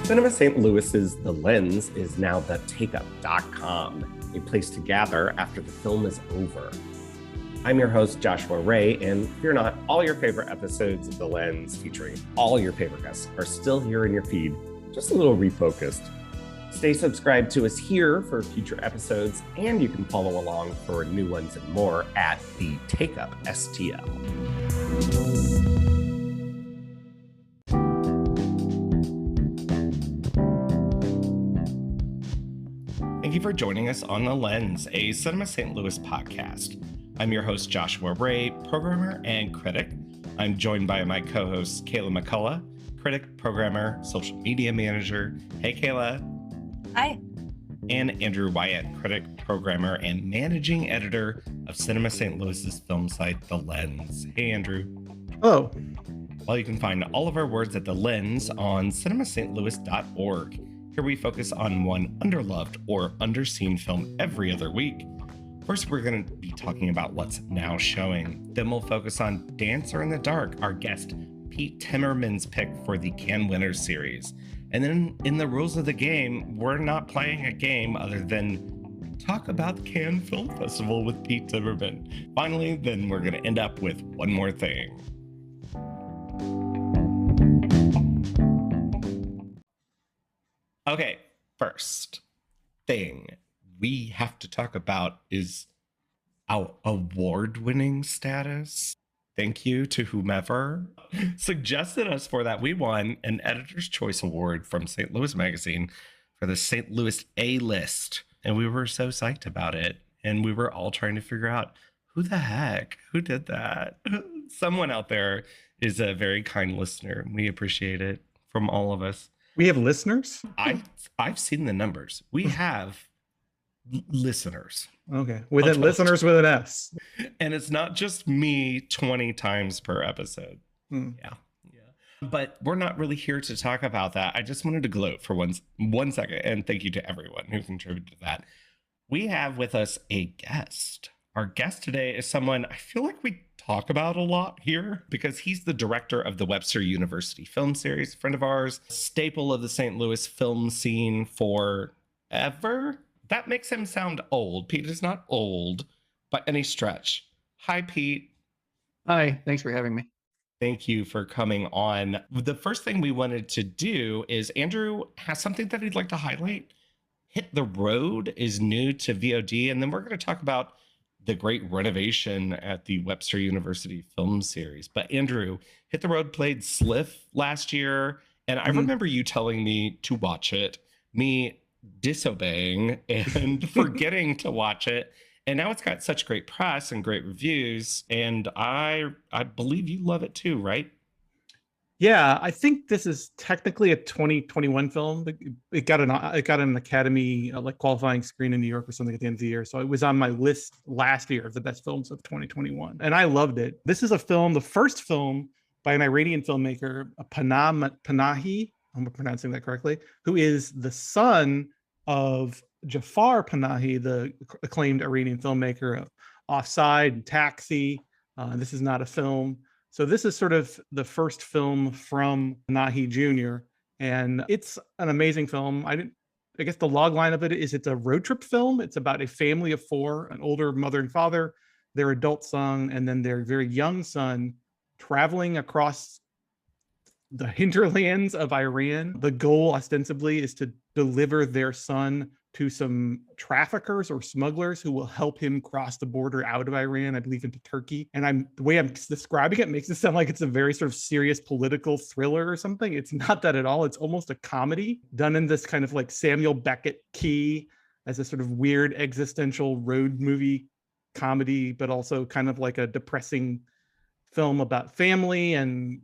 Cinema St. Louis's The Lens is now the takeup.com, a place to gather after the film is over. I'm your host, Joshua Ray, and fear not, all your favorite episodes of The Lens featuring all your favorite guests are still here in your feed, just a little refocused. Stay subscribed to us here for future episodes, and you can follow along for new ones and more at the Takeup STL. Thank you for joining us on The Lens, a Cinema St. Louis podcast. I'm your host, Joshua Ray, programmer and critic. I'm joined by my co-host, Kayla McCullough, critic, programmer, social media manager. Hey, Kayla. Hi. And Andrew Wyatt, critic, programmer, and managing editor of Cinema St. Louis's film site, The Lens. Hey, Andrew. Hello. Well, you can find all of our words at The Lens on cinemastlouis.org. Here we focus on one underloved or underseen film every other week. First, we're going to be talking about what's now showing. Then we'll focus on Dancer in the Dark, our guest Pete Timmermann's pick for the Cannes Winners series. And then in the rules of the game, we're not playing a game other than talk about the Cannes Film Festival with Pete Timmermann. Finally, then we're going to end up with one more thing. Okay, first thing we have to talk about is our award-winning status. Thank you to whomever suggested us for that. We won an Editor's Choice Award from St. Louis Magazine for the St. Louis A-list, and we were so psyched about it. And we were all trying to figure out who did that. Someone out there is a very kind listener. We appreciate it from all of us. We have listeners? I've seen the numbers. We have listeners. Okay. Listeners with an S. And it's not just me 20 times per episode. Yeah. But we're not really here to talk about that. I just wanted to gloat for one second. And thank you to everyone who contributed to that. We have with us a guest. Our guest today is someone I feel like we talk about a lot here because he's the director of the Webster University film series, friend of ours, staple of the St. Louis film scene forever. That makes him sound old. Pete is not old by any stretch. Hi, Pete. Hi, thanks for having me. Thank you for coming on. The first thing we wanted to do is Andrew has something that he'd like to highlight. Hit the Road is new to VOD, and then we're going to talk about the great renovation at the Webster University film series. But Andrew, Hit the Road played Sliff last year, and I remember you telling me to watch it, me disobeying and forgetting to watch it. And now it's got such great press and great reviews, and I believe you love it too, right? Yeah, I think this is technically a 2021 film. It got an Academy qualifying screen in New York or something at the end of the year. So it was on my list last year of the best films of 2021, and I loved it. This is a film, the first film by an Iranian filmmaker, Panahi. I'm pronouncing that correctly, who is the son of Jafar Panahi, the acclaimed Iranian filmmaker of Offside and Taxi. This is not a film. So this is sort of the first film from Panahi Jr., and it's an amazing film. I guess the log line of it is it's a road trip film. It's about a family of four, an older mother and father, their adult son, and then their very young son traveling across the hinterlands of Iran. The goal ostensibly is to deliver their son to some traffickers or smugglers who will help him cross the border out of Iran, I believe into Turkey. And the way I'm describing it makes it sound like it's a very sort of serious political thriller or something. It's not that at all. It's almost a comedy done in this kind of like Samuel Beckett key as a sort of weird existential road movie comedy, but also kind of like a depressing film about family and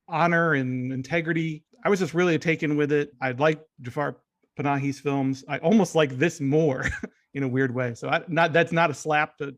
honor and integrity. I was just really taken with it. I like Jafar Panahi's films. I almost like this more in a weird way. So that's not a slap to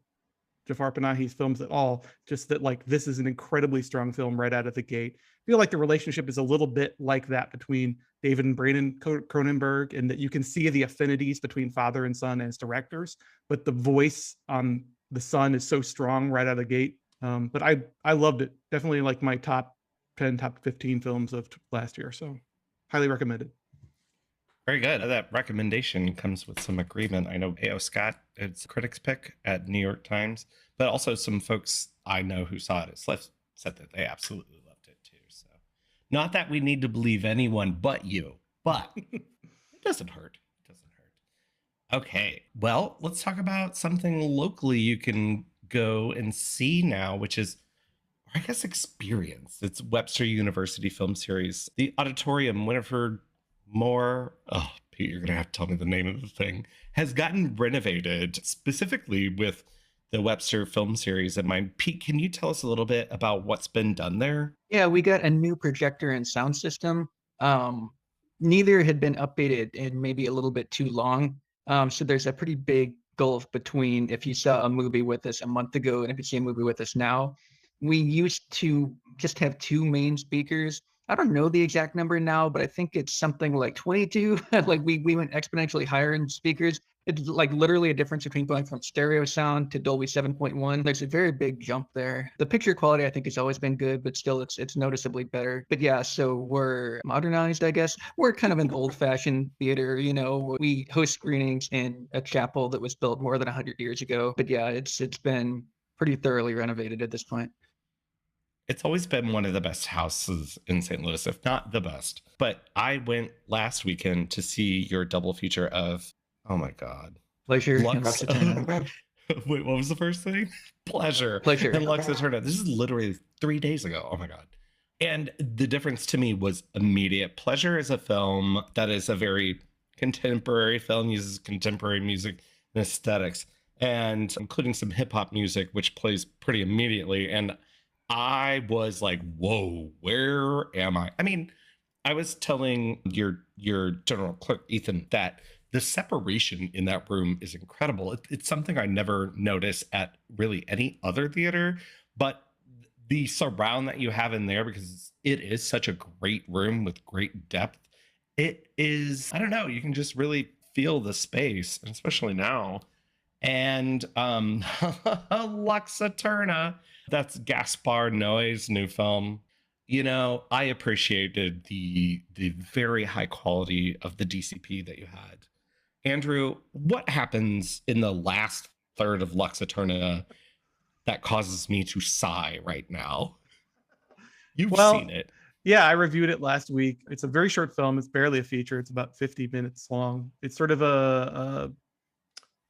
Jafar Panahi's films at all. Just that like this is an incredibly strong film right out of the gate. I feel like the relationship is a little bit like that between David and Brandon Cronenberg, and that you can see the affinities between father and son as directors, but the voice on the son is so strong right out of the gate. But I loved it. Definitely like my top 10, top 15 films of last year. So highly recommended. Very good. That recommendation comes with some agreement. I know A.O. Scott, it's critics pick at New York Times, but also some folks I know who saw it at Sliff said that they absolutely loved it too. So not that we need to believe anyone but you, but it doesn't hurt. It doesn't hurt. Okay. Well, let's talk about something locally you can go and see now, which is, I guess, experience. It's Webster University film series. The Auditorium, Winifred Moore, oh, Pete, you're going to have to tell me the name of the thing, has gotten renovated specifically with the Webster film series in mind. Pete, can you tell us a little bit about what's been done there? Yeah, we got a new projector and sound system. Neither had been updated in maybe a little bit too long. So there's a pretty big gulf between if you saw a movie with us a month ago and if you see a movie with us now. We used to just have two main speakers. I don't know the exact number now, but I think it's something like 22. Like we went exponentially higher in speakers. It's like literally a difference between going from stereo sound to Dolby 7.1. There's a very big jump there. The picture quality, I think, has always been good, but still it's noticeably better. But yeah, so we're modernized, I guess. We're kind of an old-fashioned theater, you know. We host screenings in a chapel that was built more than 100 years ago. But yeah, it's been pretty thoroughly renovated at this point. It's always been one of the best houses in St. Louis, if not the best. But I went last weekend to see your double feature of, oh my God, Pleasure and Lux. Lux Eterna. Wait, what was the first thing? Pleasure. Pleasure. And Lux Eterna. This is literally 3 days ago. Oh my God. And the difference to me was immediate. Pleasure is a film that is a very contemporary film, uses contemporary music and aesthetics, and including some hip hop music, which plays pretty immediately. And I was like, whoa, where am I? I mean, I was telling your general clerk, Ethan, that the separation in that room is incredible. It's something I never notice at really any other theater, but the surround that you have in there, because it is such a great room with great depth, it is, I don't know, you can just really feel the space, especially now. And Lux Eterna, that's Gaspar Noé's new film. You know, I appreciated the very high quality of the DCP that you had. Andrew, what happens in the last third of Lux Eterna that causes me to sigh right now? You've seen it. Yeah, I reviewed it last week. It's a very short film. It's barely a feature. It's about 50 minutes long. It's sort of a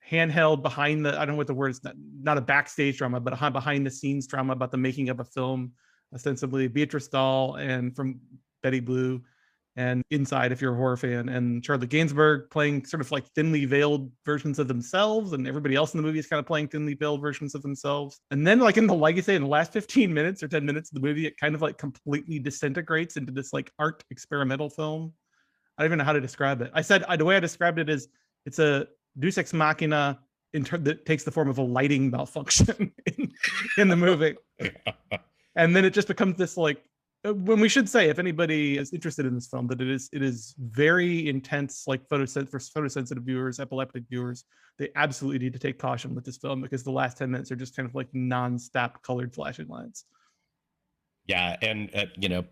handheld behind the, I don't know what the word is, not a backstage drama, but a behind the scenes drama about the making of a film, ostensibly Beatrice Dahl and from Betty Blue, and Inside, if you're a horror fan, and Charlotte Gainsbourg playing sort of like thinly veiled versions of themselves, and everybody else in the movie is kind of playing thinly veiled versions of themselves. And then, like, like I say, in the last 15 minutes or 10 minutes of the movie, it kind of like completely disintegrates into this like art experimental film. I don't even know how to describe it. I said the way I described it is it's a Deus Ex Machina that takes the form of a lighting malfunction in the movie. And then it just becomes this like, when we should say, if anybody is interested in this film, that it is very intense, like for photosensitive viewers, epileptic viewers. They absolutely need to take caution with this film because the last 10 minutes are just kind of like non-stop colored flashing lines. Yeah, and you know,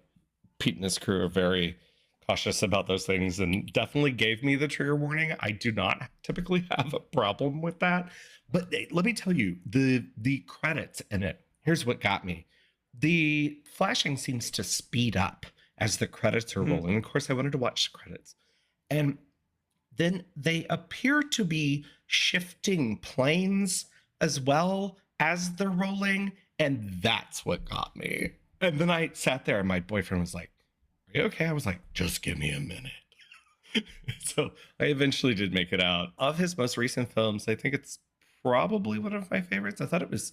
Pete and his crew are very cautious about those things and definitely gave me the trigger warning. I do not typically have a problem with that, but let me tell you, the credits in it, here's what got me. The flashing seems to speed up as the credits are rolling. Of course, I wanted to watch the credits. And then they appear to be shifting planes as well as they're rolling. And that's what got me. And then I sat there and my boyfriend was like, "Are you okay?" I was like, "Just give me a minute." So I eventually did make it out. Of his most recent films, I think it's probably one of my favorites. I thought it was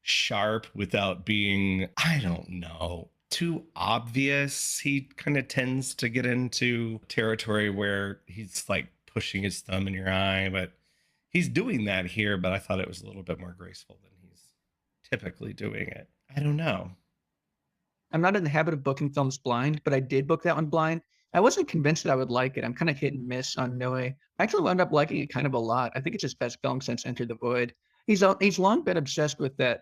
sharp without being, I don't know, too obvious. He kind of tends to get into territory where he's like pushing his thumb in your eye, but he's doing that here, but I thought it was a little bit more graceful than he's typically doing it. I don't know. I'm not in the habit of booking films blind, but I did book that one blind. I wasn't convinced that I would like it. I'm kind of hit and miss on Noe. I actually wound up liking it kind of a lot. I think it's his best film since Enter the Void. He's long been obsessed with that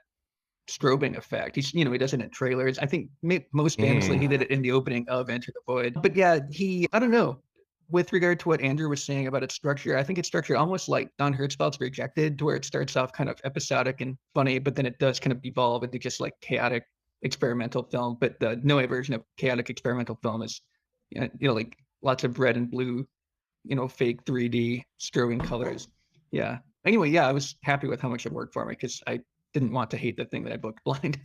strobing effect. He does it in trailers. I think most famously he did it in the opening of Enter the Void. But yeah, I don't know. with regard to what Andrew was saying about its structure, I think it's structured almost like Don Hertzfeldt's Rejected, to where it starts off kind of episodic and funny, but then it does kind of evolve into just like chaotic experimental film. But the Noé version of chaotic experimental film is, like lots of red and blue, fake 3D strobing colors. Yeah. Anyway, yeah, I was happy with how much it worked for me because I didn't want to hate the thing that I booked blind.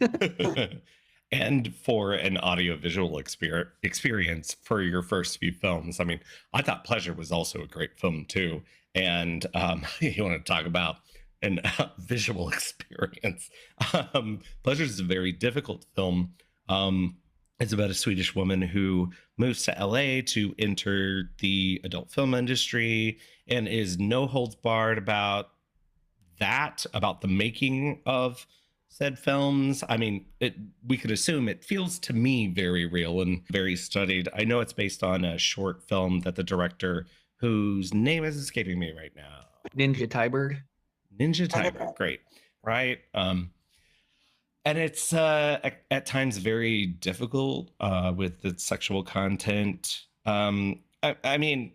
And for an audiovisual experience for your first few films. I mean, I thought Pleasure was also a great film too. And you want to talk about an visual experience. Pleasure is a very difficult film. It's about a Swedish woman who moves to LA to enter the adult film industry and is no holds barred about the making of said films. I mean, we could assume it feels to me very real and very studied. I know it's based on a short film that the director, whose name is escaping me right now, Ninja Tybird. Great, right? And it's at times very difficult with the sexual content. I mean,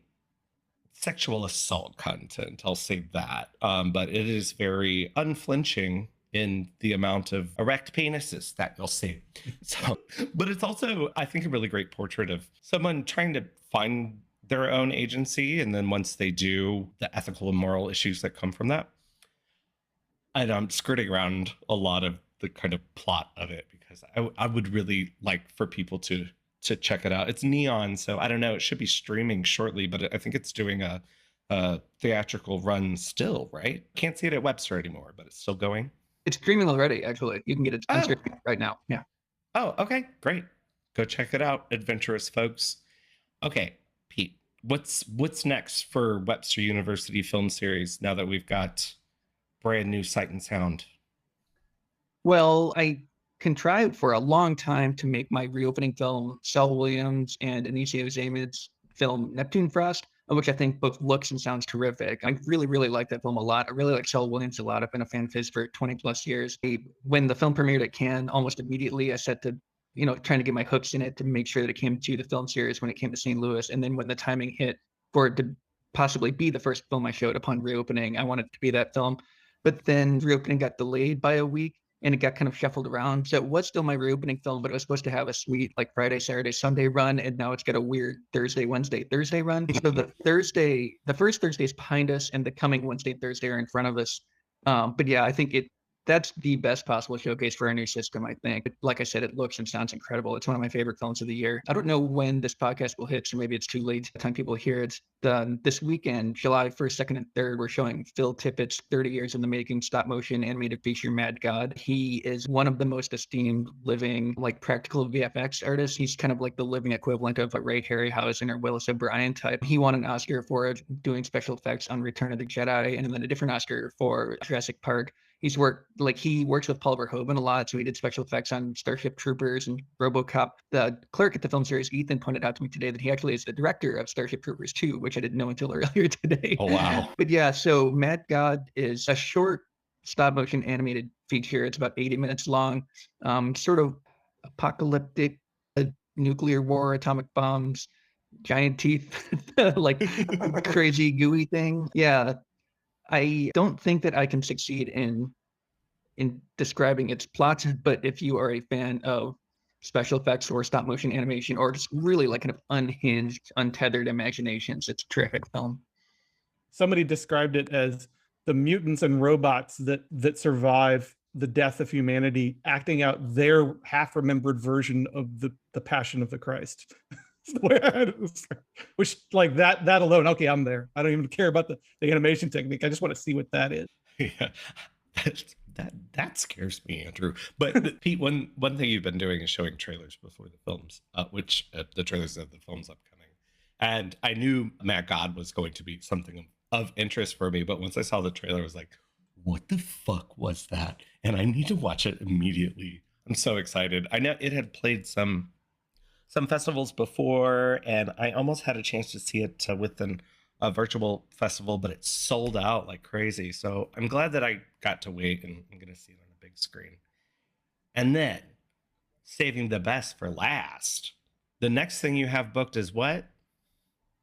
sexual assault content, I'll say that. But it is very unflinching in the amount of erect penises that you'll see. So, but it's also, I think, a really great portrait of someone trying to find their own agency. And then once they do, the ethical and moral issues that come from that. And I'm skirting around a lot of the kind of plot of it because I would really like for people to check it out. It's Neon, so I don't know. It should be streaming shortly, but I think it's doing a theatrical run still, right? Can't see it at Webster anymore, but it's still going. It's streaming already, actually. You can get it on streaming right now. Yeah. Oh, okay, great. Go check it out, adventurous folks. Okay, Pete, what's next for Webster University Film Series now that we've got brand new Sight and Sound? Well, I contrived for a long time to make my reopening film Sel Williams and Anicio Zaimid's film Neptune Frost, which I think both looks and sounds terrific. I really, really like that film a lot. I really like Sel Williams a lot. I've been a fan of his for 20 plus years. When the film premiered at Cannes, almost immediately I set to, trying to get my hooks in it to make sure that it came to the film series when it came to St. Louis. And then when the timing hit for it to possibly be the first film I showed upon reopening, I wanted it to be that film. But then reopening got delayed by a week and it got kind of shuffled around. So it was still my reopening film, but it was supposed to have a sweet like Friday, Saturday, Sunday run. And now it's got a weird Thursday, Wednesday, Thursday run. So the first Thursday is behind us and the coming Wednesday, Thursday are in front of us. But yeah, I think that's the best possible showcase for our new system, I think. Like I said, it looks and sounds incredible. It's one of my favorite films of the year. I don't know when this podcast will hit, so maybe it's too late by the time people hear it. This weekend, July 1st, 2nd, and 3rd, we're showing Phil Tippett's 30 Years in the Making stop motion animated feature Mad God. He is one of the most esteemed living like practical VFX artists. He's kind of like the living equivalent of a Ray Harryhausen or Willis O'Brien type. He won an Oscar for doing special effects on Return of the Jedi and then a different Oscar for Jurassic Park. He works with Paul Verhoeven a lot, so he did special effects on Starship Troopers and RoboCop. The clerk at the film series, Ethan, pointed out to me today that he actually is the director of Starship Troopers 2, which I didn't know until earlier today. Oh, wow. But yeah, so Mad God is a short stop motion animated feature. It's about 80 minutes long, sort of apocalyptic, nuclear war, atomic bombs, giant teeth, like crazy gooey thing. Yeah. I don't think that I can succeed in describing its plot, but if you are a fan of special effects or stop motion animation or just really like kind of unhinged, untethered imaginations, it's a terrific film. Somebody described it as the mutants and robots that survive the death of humanity acting out their half-remembered version of the Passion of the Christ. Which like that alone, okay, I'm there. I don't even care about the animation technique. I just want to see what that is. Yeah, that scares me, Andrew. But Pete, one thing you've been doing is showing trailers before the films, which the trailers of the films upcoming. And I knew Mad God was going to be something of interest for me, but once I saw the trailer, I was like, what the fuck was that? And I need to watch it immediately. I'm so excited. I know it had played some festivals before, and I almost had a chance to see it within a virtual festival, but it sold out like crazy. So I'm glad that I got to wait, and I'm going to see it on a big screen. And then, saving the best for last, the next thing you have booked is what?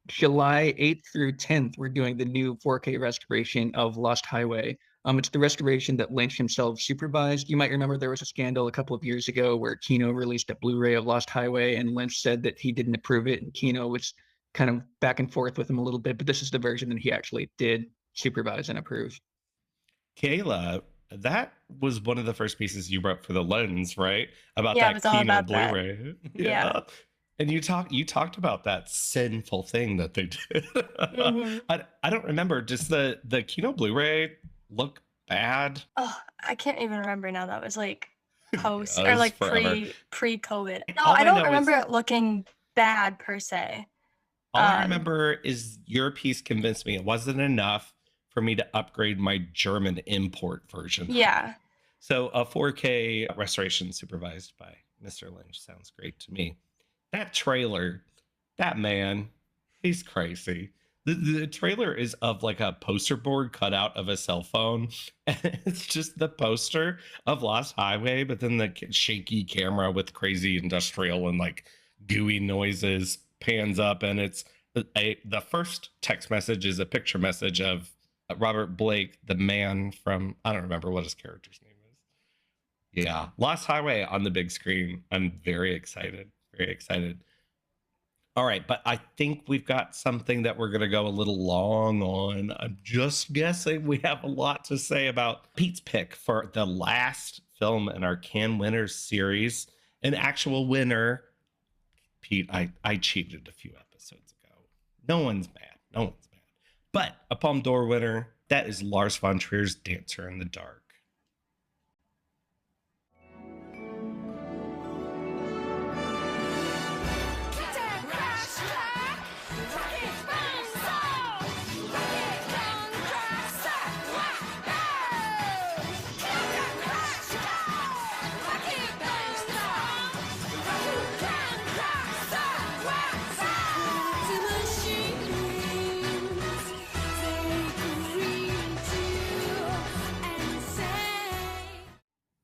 July 8th through 10th, we're doing the new 4K restoration of Lost Highway. It's the restoration that Lynch himself supervised. You might remember there was a scandal a couple of years ago where Kino released a Blu-ray of Lost Highway, and Lynch said that he didn't approve it, and Kino was kind of back and forth with him a little bit. But this is the version that he actually did supervise and approve. Kayla, that was one of the first pieces you wrote for the Lens, right? About Yeah, it that was all Kino about that. Blu-ray. Yeah. And you talked about that sinful thing that they did. I don't remember. Does the Kino Blu-ray look bad? Oh, I can't even remember now. That was like post Yeah, it or was like forever. pre-COVID. No, All I I don't know remember is- it looking bad per se. All I remember is your piece convinced me it wasn't enough for me to upgrade my German import version. Yeah. So a 4K restoration supervised by Mr. Lynch sounds great to me. That trailer, that man, he's crazy. The trailer is of like a poster board cut out of a cell phone. And it's just the poster of Lost Highway, but then the shaky camera with crazy industrial and like gooey noises pans up, and it's the first text message is a picture message of Robert Blake, the man from, I don't remember what his character's name is. Yeah, Lost Highway on the big screen. I'm very excited. Very excited. All right, but I think we've got something that we're going to go a little long on. I'm just guessing we have a lot to say about Pete's pick for the last film in our Can Winners series. An actual winner. Pete, I cheated a few episodes ago. No one's mad. No one's mad. But a Palme d'Or winner, that is Lars von Trier's Dancer in the Dark.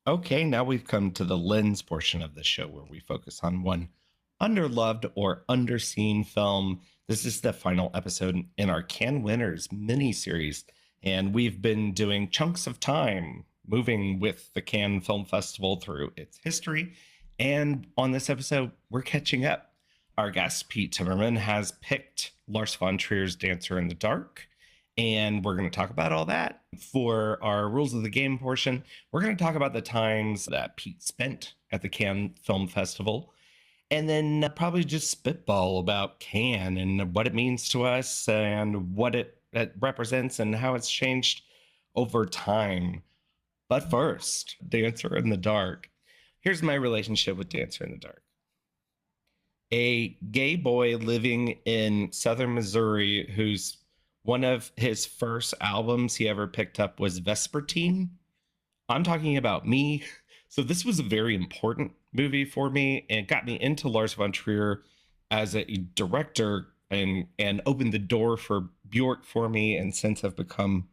Okay, now we've come to the Lens portion of the show where we focus on one underloved or underseen film. This is the final episode in our Can Winners mini-series, and we've been doing chunks of time moving with the Cannes Film Festival through its history. And on this episode, we're catching up. Our guest, Pete Timmermann, has picked Lars von Trier's Dancer in the Dark, and we're going to talk about all that. For our rules of the game portion, we're going to talk about the times that Pete spent at the Cannes Film Festival, and then probably just spitball about Cannes and what it means to us and what it represents and how it's changed over time. But first, Dancer in the Dark. Here's my relationship with Dancer in the Dark. A gay boy living in southern Missouri whose one of his first albums he ever picked up was Vespertine. I'm talking about me. So this was a very important movie for me and got me into Lars von Trier as a director and opened the door for Bjork for me. And since I've become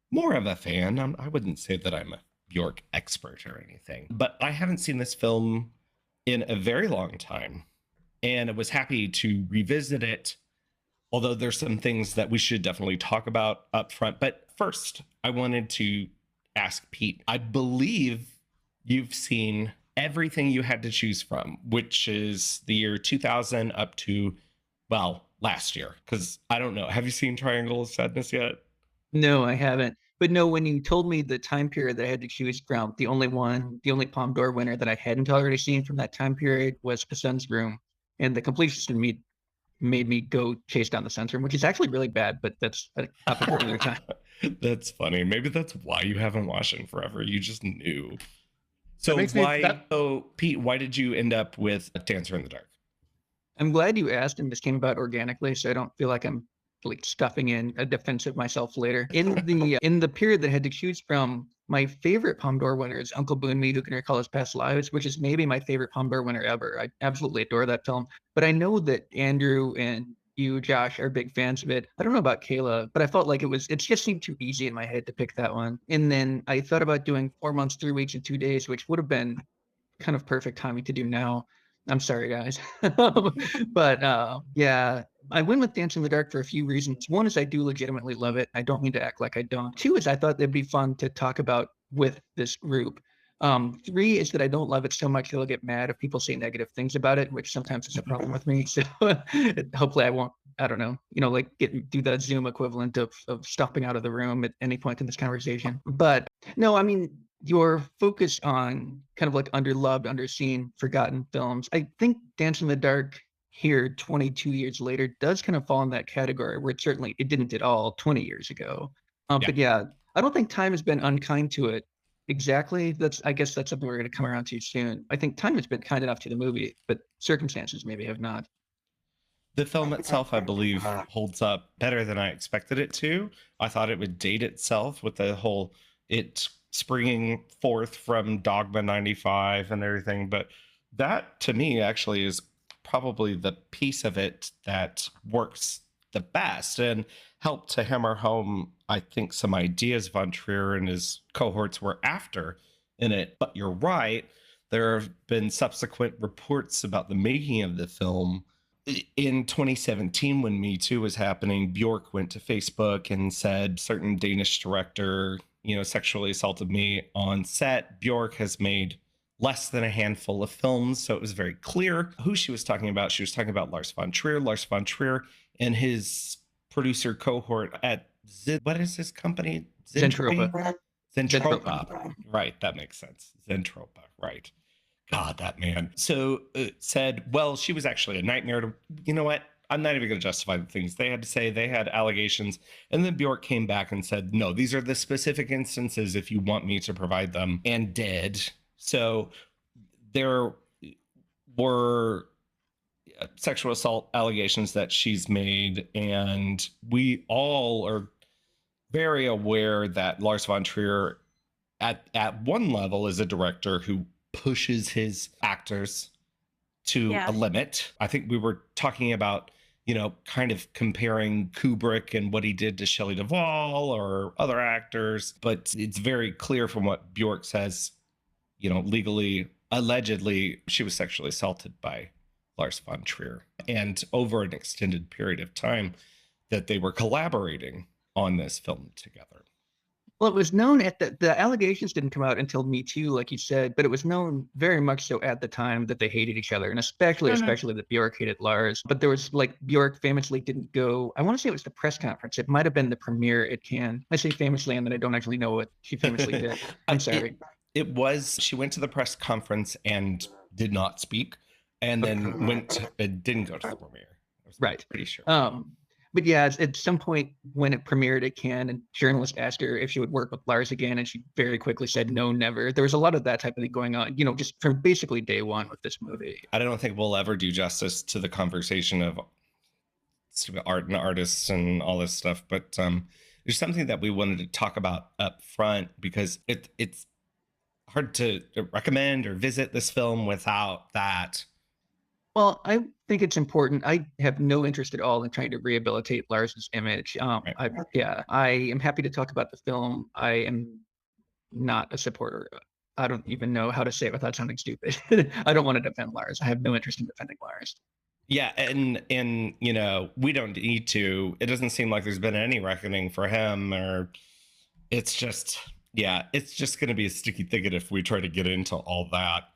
more of a fan, I wouldn't say that I'm a Bjork expert or anything, but I haven't seen this film in a very long time. And I was happy to revisit it, although there's some things that we should definitely talk about up front. But first, I wanted to ask Pete, I believe you've seen everything you had to choose from, which is the year 2000 up to, well, last year. Because I don't know. Have you seen Triangle of Sadness yet? No, I haven't. But no, when you told me the time period that I had to choose from, the only Palme d'Or winner that I hadn't already seen from that time period was The Sun's Room. And the completionist in me made me go chase down The Sun's Room, which is actually really bad, but that's a topic for another time. That's funny. Maybe that's why you haven't watched it in forever. You just knew. So Pete, why did you end up with Dancer in the Dark? I'm glad you asked, and this came about organically, so I don't feel like I'm like stuffing in a defense of myself later. In the period that I had to choose from, my favorite Palme d'Or winner is Uncle Boone Me, Who Can Recall His Past Lives, which is maybe my favorite Palme d'Or winner ever. I absolutely adore that film. But I know that Andrew and you, Josh, are big fans of it. I don't know about Kayla, but I felt like it just seemed too easy in my head to pick that one. And then I thought about doing 4 months, 3 weeks, and 2 days, which would have been kind of perfect timing to do now. I'm sorry, guys. But yeah, I went with Dance in the Dark for a few reasons. One is I do legitimately love it. I don't mean to act like I don't. Two is I thought it'd be fun to talk about with this group. Three is that I don't love it so much that I'll get mad if people say negative things about it, which sometimes is a problem with me. So hopefully I won't, I don't know, like do the Zoom equivalent of stopping out of the room at any point in this conversation. But no, I mean, your focus on kind of like underloved, underseen, forgotten films. I think Dance in the Dark here 22 years later does kind of fall in that category where it didn't at all 20 years ago. But yeah, I don't think time has been unkind to it. Exactly. I guess that's something we're going to come around to soon. I think time has been kind enough to the movie, but circumstances maybe have not. The film itself, I believe, holds up better than I expected it to. I thought it would date itself with the whole it springing forth from Dogma 95 and everything. But that, to me, actually is probably the piece of it that works the best and helped to hammer home, I think, some ideas Von Trier and his cohorts were after in it. But you're right. There have been subsequent reports about the making of the film. In 2017, when Me Too was happening, Bjork went to Facebook and said, certain Danish director, sexually assaulted me on set. Bjork has made less than a handful of films, so it was very clear who she was talking about. She was talking about Lars von Trier. Lars von Trier and his producer cohort at what is his company? Zentropa. Zentropa. Right, that makes sense. Zentropa, right. God, that man. So said, well, she was actually a nightmare. You know what? I'm not even going to justify the things they had to say. They had allegations. And then Bjork came back and said, no, these are the specific instances if you want me to provide them, and did. So there were sexual assault allegations that she's made. And we all are very aware that Lars von Trier at one level is a director who pushes his actors to a limit. I think we were talking about, kind of comparing Kubrick and what he did to Shelley Duvall or other actors. But it's very clear from what Bjork says, legally, allegedly, she was sexually assaulted by Lars von Trier. And over an extended period of time that they were collaborating on this film together. Well, it was known the allegations didn't come out until Me Too, like you said, but it was known very much so at the time that they hated each other, and especially that Bjork hated Lars. But there was Bjork famously didn't go. I want to say it was the press conference. It might have been the premiere at Cannes. I say famously, and then I don't actually know what she famously did. I'm sorry. It was she went to the press conference and did not speak, and then didn't go to the premiere. Right, pretty sure. But yeah, at some point when it premiered at Cannes, and journalists asked her if she would work with Lars again, and she very quickly said no, never. There was a lot of that type of thing going on, just from basically day one with this movie. I don't think we'll ever do justice to the conversation of art and artists and all this stuff, but there's something that we wanted to talk about up front because it's hard to recommend or visit this film without that. Well, I think it's important. I have no interest at all in trying to rehabilitate Lars's image. Right. I am happy to talk about the film. I am not a supporter. I don't even know how to say it without sounding stupid. I don't want to defend Lars. I have no interest in defending Lars. Yeah, and we don't need to. It doesn't seem like there's been any reckoning for him, or it's just going to be a sticky thicket if we try to get into all that.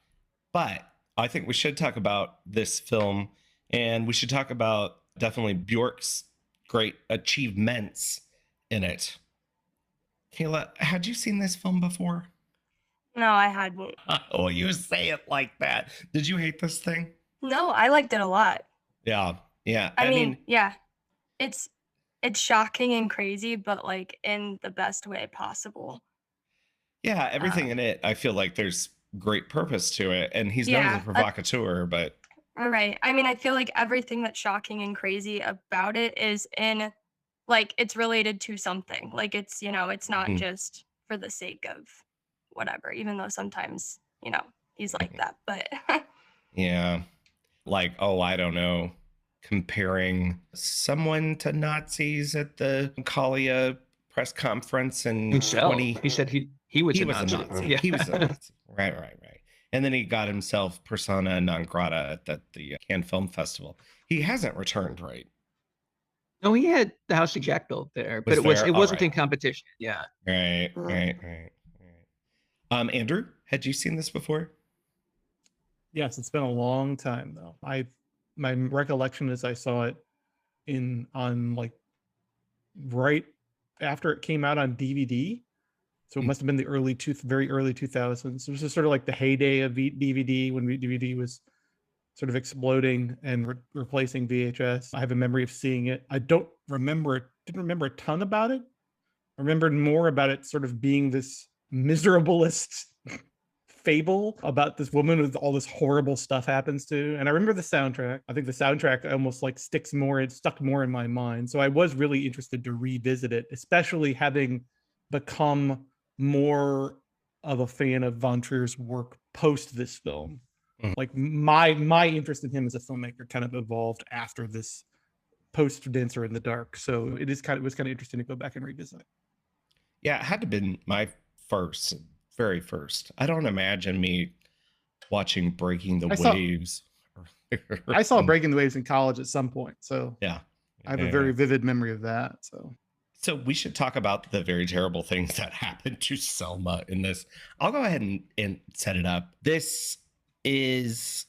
But I think we should talk about this film, and we should talk about definitely Bjork's great achievements in it. Kayla, had you seen this film before? No, I hadn't. Oh, you say it like that. Did you hate this thing? No, I liked it a lot. Yeah. I mean, yeah. It's shocking and crazy, but in the best way possible. Yeah, everything in it, I feel like there's great purpose to it, and he's known as a provocateur, but right. I mean, I feel like everything that's shocking and crazy about it is it's related to something. It's it's not just for the sake of whatever, even though sometimes he's like that, but yeah, I don't know, comparing someone to Nazis at the Kalia press conference in he said he was a Nazi. Yeah. He was a Nazi. Right. And then he got himself persona non grata at the Cannes Film Festival. He hasn't returned, right? No, he had the House of Jackal there, but Was there? it All wasn't right. in competition. Yeah. Right. Andrew, had you seen this before? Yes, it's been a long time though. My recollection is I saw it on like right after it came out on DVD. So it must have been the very early 2000s. This is sort of like the heyday of DVD when DVD was sort of exploding and replacing VHS. I have a memory of seeing it. I didn't remember a ton about it. I remembered more about it sort of being this miserablest fable about this woman with all this horrible stuff happens to. And I remember the soundtrack. I think the soundtrack almost like stuck more in my mind. So I was really interested to revisit it, especially having become more of a fan of Von Trier's work post this film. Like my interest in him as a filmmaker kind of evolved after this post Dancer in the Dark. So it was kind of interesting to go back and revisit it. Yeah, it had to have been my very first. I don't imagine me watching Breaking the Waves. I saw Breaking the Waves in college at some point. So yeah, I have a very vivid memory of that. So we should talk about the very terrible things that happened to Selma in this. I'll go ahead and set it up. This is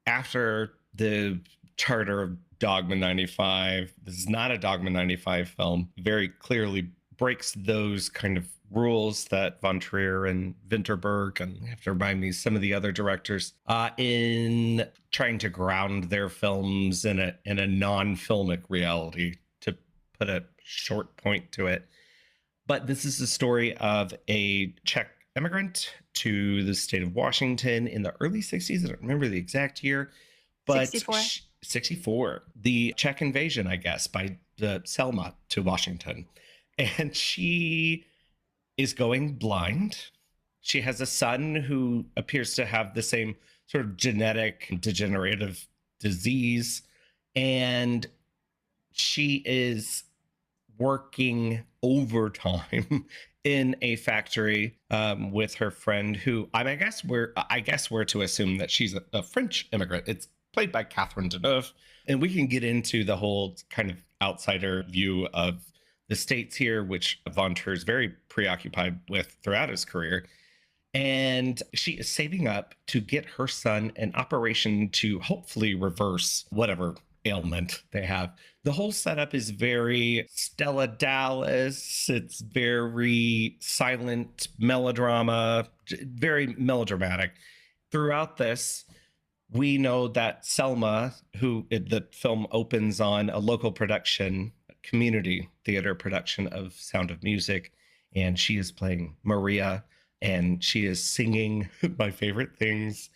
after the charter of Dogma 95. This is not a Dogma 95 film. Very clearly breaks those kind of rules that Von Trier and Winterberg, and I have to remind me some of the other directors, in trying to ground their films in a non-filmic reality, to put a short point to it. But this is the story of a Czech immigrant to the state of Washington in the early 60s. I don't remember the exact year, but 64. The Czech invasion, I guess, by Selma to Washington. And she is going blind. She has a son who appears to have the same sort of genetic degenerative disease. And she is working overtime in a factory with her friend, who I guess we're to assume that she's a French immigrant. It's played by Catherine Deneuve, and we can get into the whole kind of outsider view of the States here, which Von Trier is very preoccupied with throughout his career. And she is saving up to get her son an operation to hopefully reverse whatever ailment they have. The whole setup is very Stella Dallas. It's very silent melodrama, very melodramatic. Throughout this, we know that Selma, the film opens on a local production, community theater production of Sound of Music, and she is playing Maria, and she is singing my favorite things.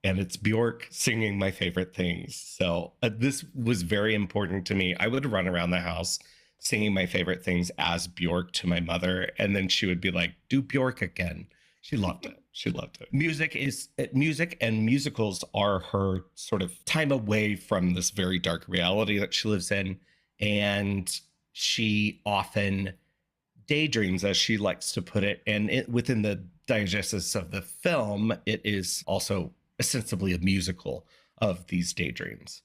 And it's Bjork singing my favorite things. So this was very important to me. I would run around the house singing my favorite things as Bjork to my mother. And then she would be like, do Bjork again. She loved it. She loved it. Music and musicals are her sort of time away from this very dark reality that she lives in. And she often daydreams, as she likes to put it. And within the diegesis of the film, it is also ostensibly a musical of these daydreams.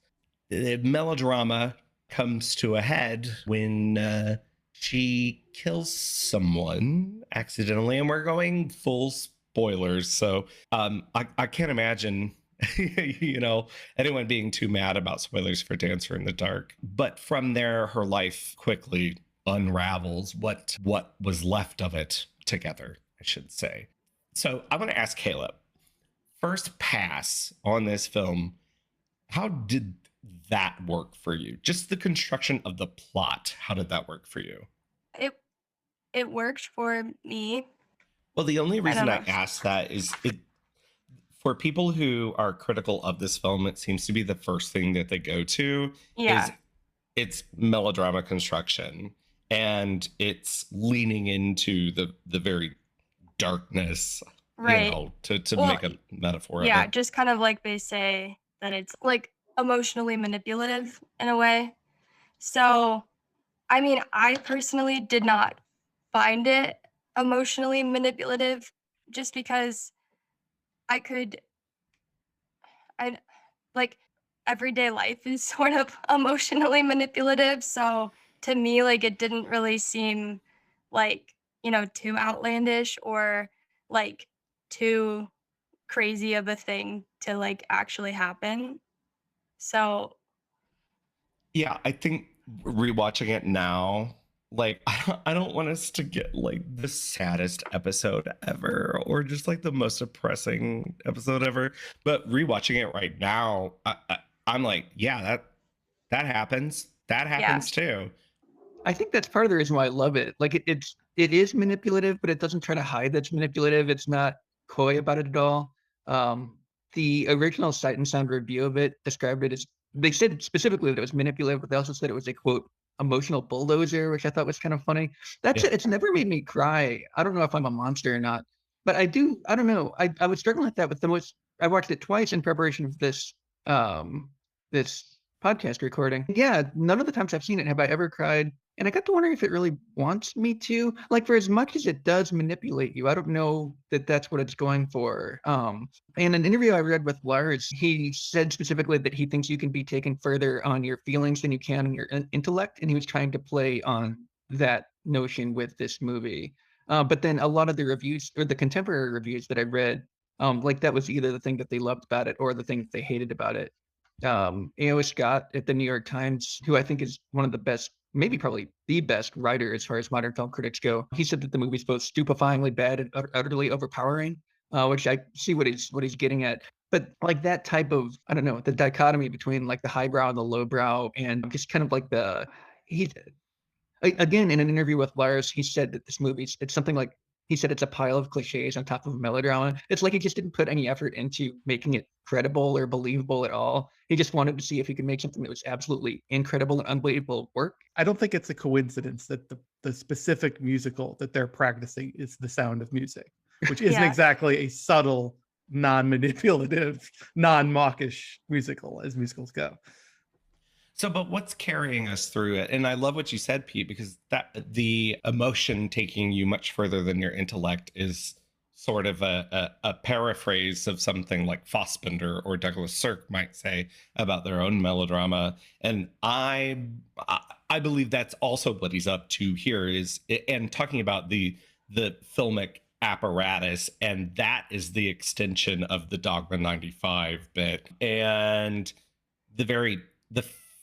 The melodrama comes to a head when she kills someone accidentally, and we're going full spoilers. So I can't imagine anyone being too mad about spoilers for Dancer in the Dark. But from there, her life quickly unravels, what was left of it together, I should say. So I want to ask Caleb, first pass on this film, how did that work for you? Just the construction of the plot, how did that work for you? It worked for me. Well, the only reason I asked that is for people who are critical of this film, it seems to be the first thing that they go to is its melodrama construction, and it's leaning into the very darkness, right, to make a metaphor of it. Just kind of like they say that it's like emotionally manipulative in a way. So I mean, I personally did not find it emotionally manipulative, just because I everyday life is sort of emotionally manipulative. So to me, like it didn't really seem like, too outlandish or like too crazy of a thing to like actually happen. So Yeah, I think rewatching it now, like I don't want us to get like the saddest episode ever or just like the most depressing episode ever. But rewatching it right now, I'm like, yeah, that happens. That yeah, happens too. I think that's part of the reason why I love it. Like it is manipulative, but it doesn't try to hide that's manipulative. It's not coy about it at all. Um, the original Sight and Sound review of it described it as, they said specifically that it was manipulative, but they also said it was a quote emotional bulldozer, which I thought was kind of funny. That's Yeah. it. It's never made me cry. I don't know if I'm a monster or not, but I don't know. I was struggling with that with the most. I watched it twice in preparation for this podcast recording. Yeah, none of the times I've seen it have I ever cried. And I got to wondering if it really wants me to. Like, for as much as it does manipulate you, I don't know that that's what it's going for. In an interview I read with Lars, he said specifically that he thinks you can be taken further on your feelings than you can on your intellect, and he was trying to play on that notion with this movie. But then a lot of the reviews, or the contemporary reviews that I read, like that was either the thing that they loved about it or the thing that they hated about it. A.O. Scott at the New York Times, who I think is one of the best, maybe probably the best writer as far as modern film critics go. He said that the movie's both stupefyingly bad and utterly overpowering, which I see what he's getting at. But like that type of, I don't know, the dichotomy between like the highbrow and the lowbrow, and just kind of like again, in an interview with Lars, he said that this movie, it's something like, he said it's a pile of cliches on top of a melodrama. It's like he just didn't put any effort into making it credible or believable at all. He just wanted to see if he could make something that was absolutely incredible and unbelievable work. I don't think it's a coincidence that the specific musical that they're practicing is The Sound of Music, which isn't exactly a subtle, non-manipulative, non-mawkish musical as musicals go. So, but what's carrying us through it? And I love what you said, Pete, because that the emotion taking you much further than your intellect is sort of a paraphrase of something like Fassbinder or Douglas Sirk might say about their own melodrama. And I believe that's also what he's up to here, is, and talking about the filmic apparatus, and that is the extension of the Dogma 95 bit, and the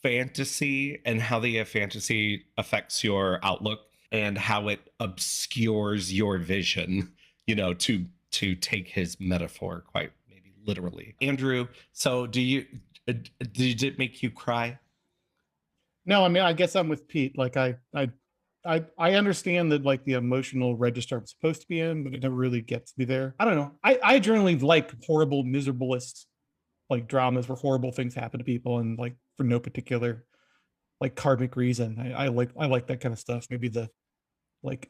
fantasy and how the fantasy affects your outlook and how it obscures your vision, to take his metaphor quite maybe literally. Andrew, so did it make you cry? No, I mean, I guess I'm with Pete. Like I understand that like the emotional register I'm supposed to be in, but it never really gets me there. I don't know. I generally like horrible, miserablest like dramas where horrible things happen to people and like for no particular like karmic reason. I like that kind of stuff. Maybe the like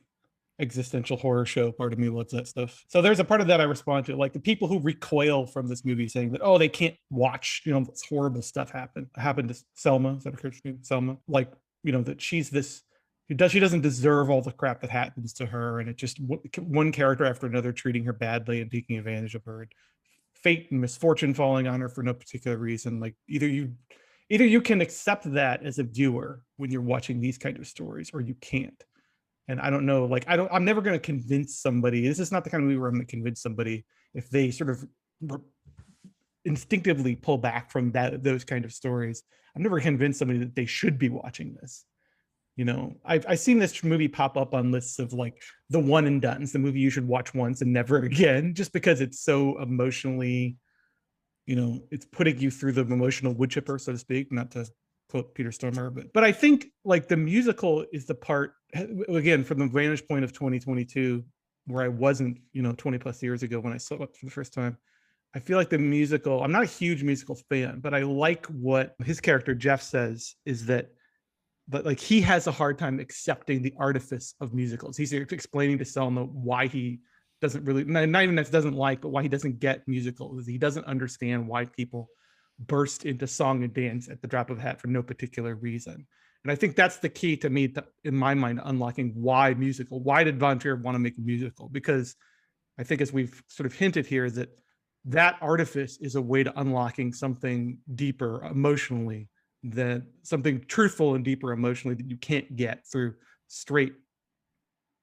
existential horror show part of me loves that stuff. So there's a part of that I respond to, like the people who recoil from this movie saying that, oh, they can't watch, this horrible stuff happened to Selma. Is that her character's name? Selma. Like, that she's this, she doesn't deserve all the crap that happens to her. And it just one character after another treating her badly and taking advantage of her. And fate and misfortune falling on her for no particular reason. Like either you can accept that as a viewer when you're watching these kind of stories, or you can't. And I don't know, like I'm never going to convince somebody. This is not the kind of movie where I'm going to convince somebody if they sort of instinctively pull back from those kind of stories. I'm never convinced somebody that they should be watching this. I've seen this movie pop up on lists of like the one and done's, the movie you should watch once and never again, just because it's so emotionally, it's putting you through the emotional wood chipper, so to speak, not to quote Peter Stormare, but I think like the musical is the part, again, from the vantage point of 2022, where I wasn't, 20 plus years ago when I saw it for the first time. I feel like the musical, I'm not a huge musical fan, but I like what his character Jeff says is that, but like he has a hard time accepting the artifice of musicals. He's explaining to Selma why he doesn't really, not even that doesn't like, but why he doesn't get musicals. He doesn't understand why people burst into song and dance at the drop of a hat for no particular reason. And I think that's the key to me, in my mind, unlocking why musical. Why did Von Trier want to make a musical? Because I think, as we've sort of hinted here, that that artifice is a way to unlocking something deeper emotionally, that something truthful and deeper emotionally that you can't get through straight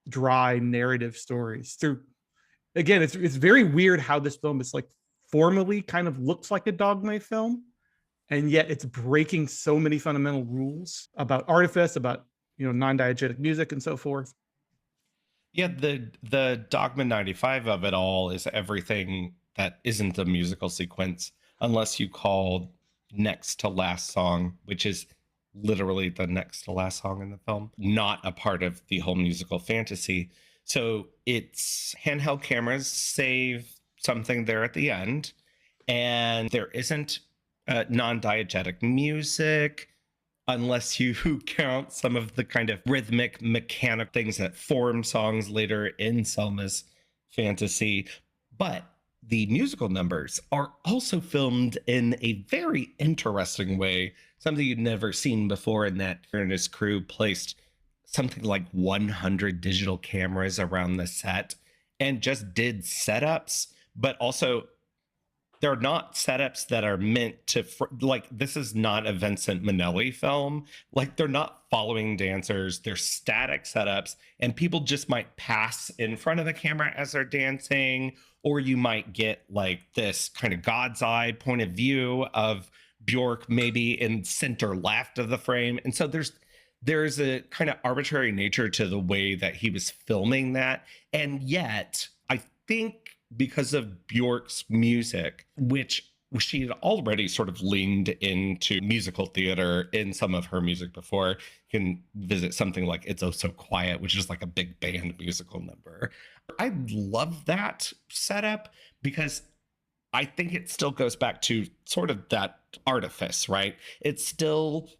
dry narrative stories. Through, again, it's very weird how this film is like formally kind of looks like a dogma film, and yet it's breaking so many fundamental rules about artifice, about, you know, non-diegetic music and so forth. Yeah, the Dogma 95 of it all is everything that isn't a musical sequence, unless you call next to last song, which is literally the next to last song in the film, not a part of the whole musical fantasy. So it's handheld cameras save something there at the end, and there isn't non-diegetic music, unless you count some of the kind of rhythmic, mechanic things that form songs later in Selma's fantasy. But the musical numbers are also filmed in a very interesting way, something you'd never seen before, in that Aaron and his crew placed something like 100 digital cameras around the set and just did setups, but also they're not setups that are meant to, like, this is not a Vincent Minnelli film. Like, they're not following dancers, they're static setups, and people just might pass in front of the camera as they're dancing, or you might get like this kind of God's eye point of view of Bjork maybe in center left of the frame. And so there's a kind of arbitrary nature to the way that he was filming that. And yet, I think because of Bjork's music, which she had already sort of leaned into musical theater in some of her music before, you can visit something like It's Oh So Quiet, which is like a big band musical number. I love that setup because I think it still goes back to sort of that artifice, right? It's still,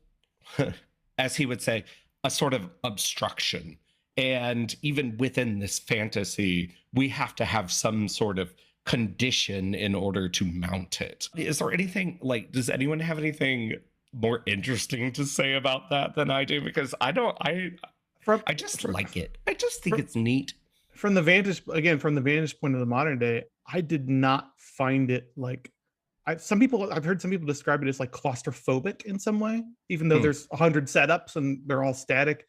as he would say, a sort of obstruction. And even within this fantasy, we have to have some sort of condition in order to mount it. Is there anything, like, does anyone have anything more interesting to say about that than I do? Because I just like it. I just think it's neat. From the vantage point of the modern day, I did not find it like, I've heard some people describe it as like claustrophobic in some way, even though there's 100 setups and they're all static.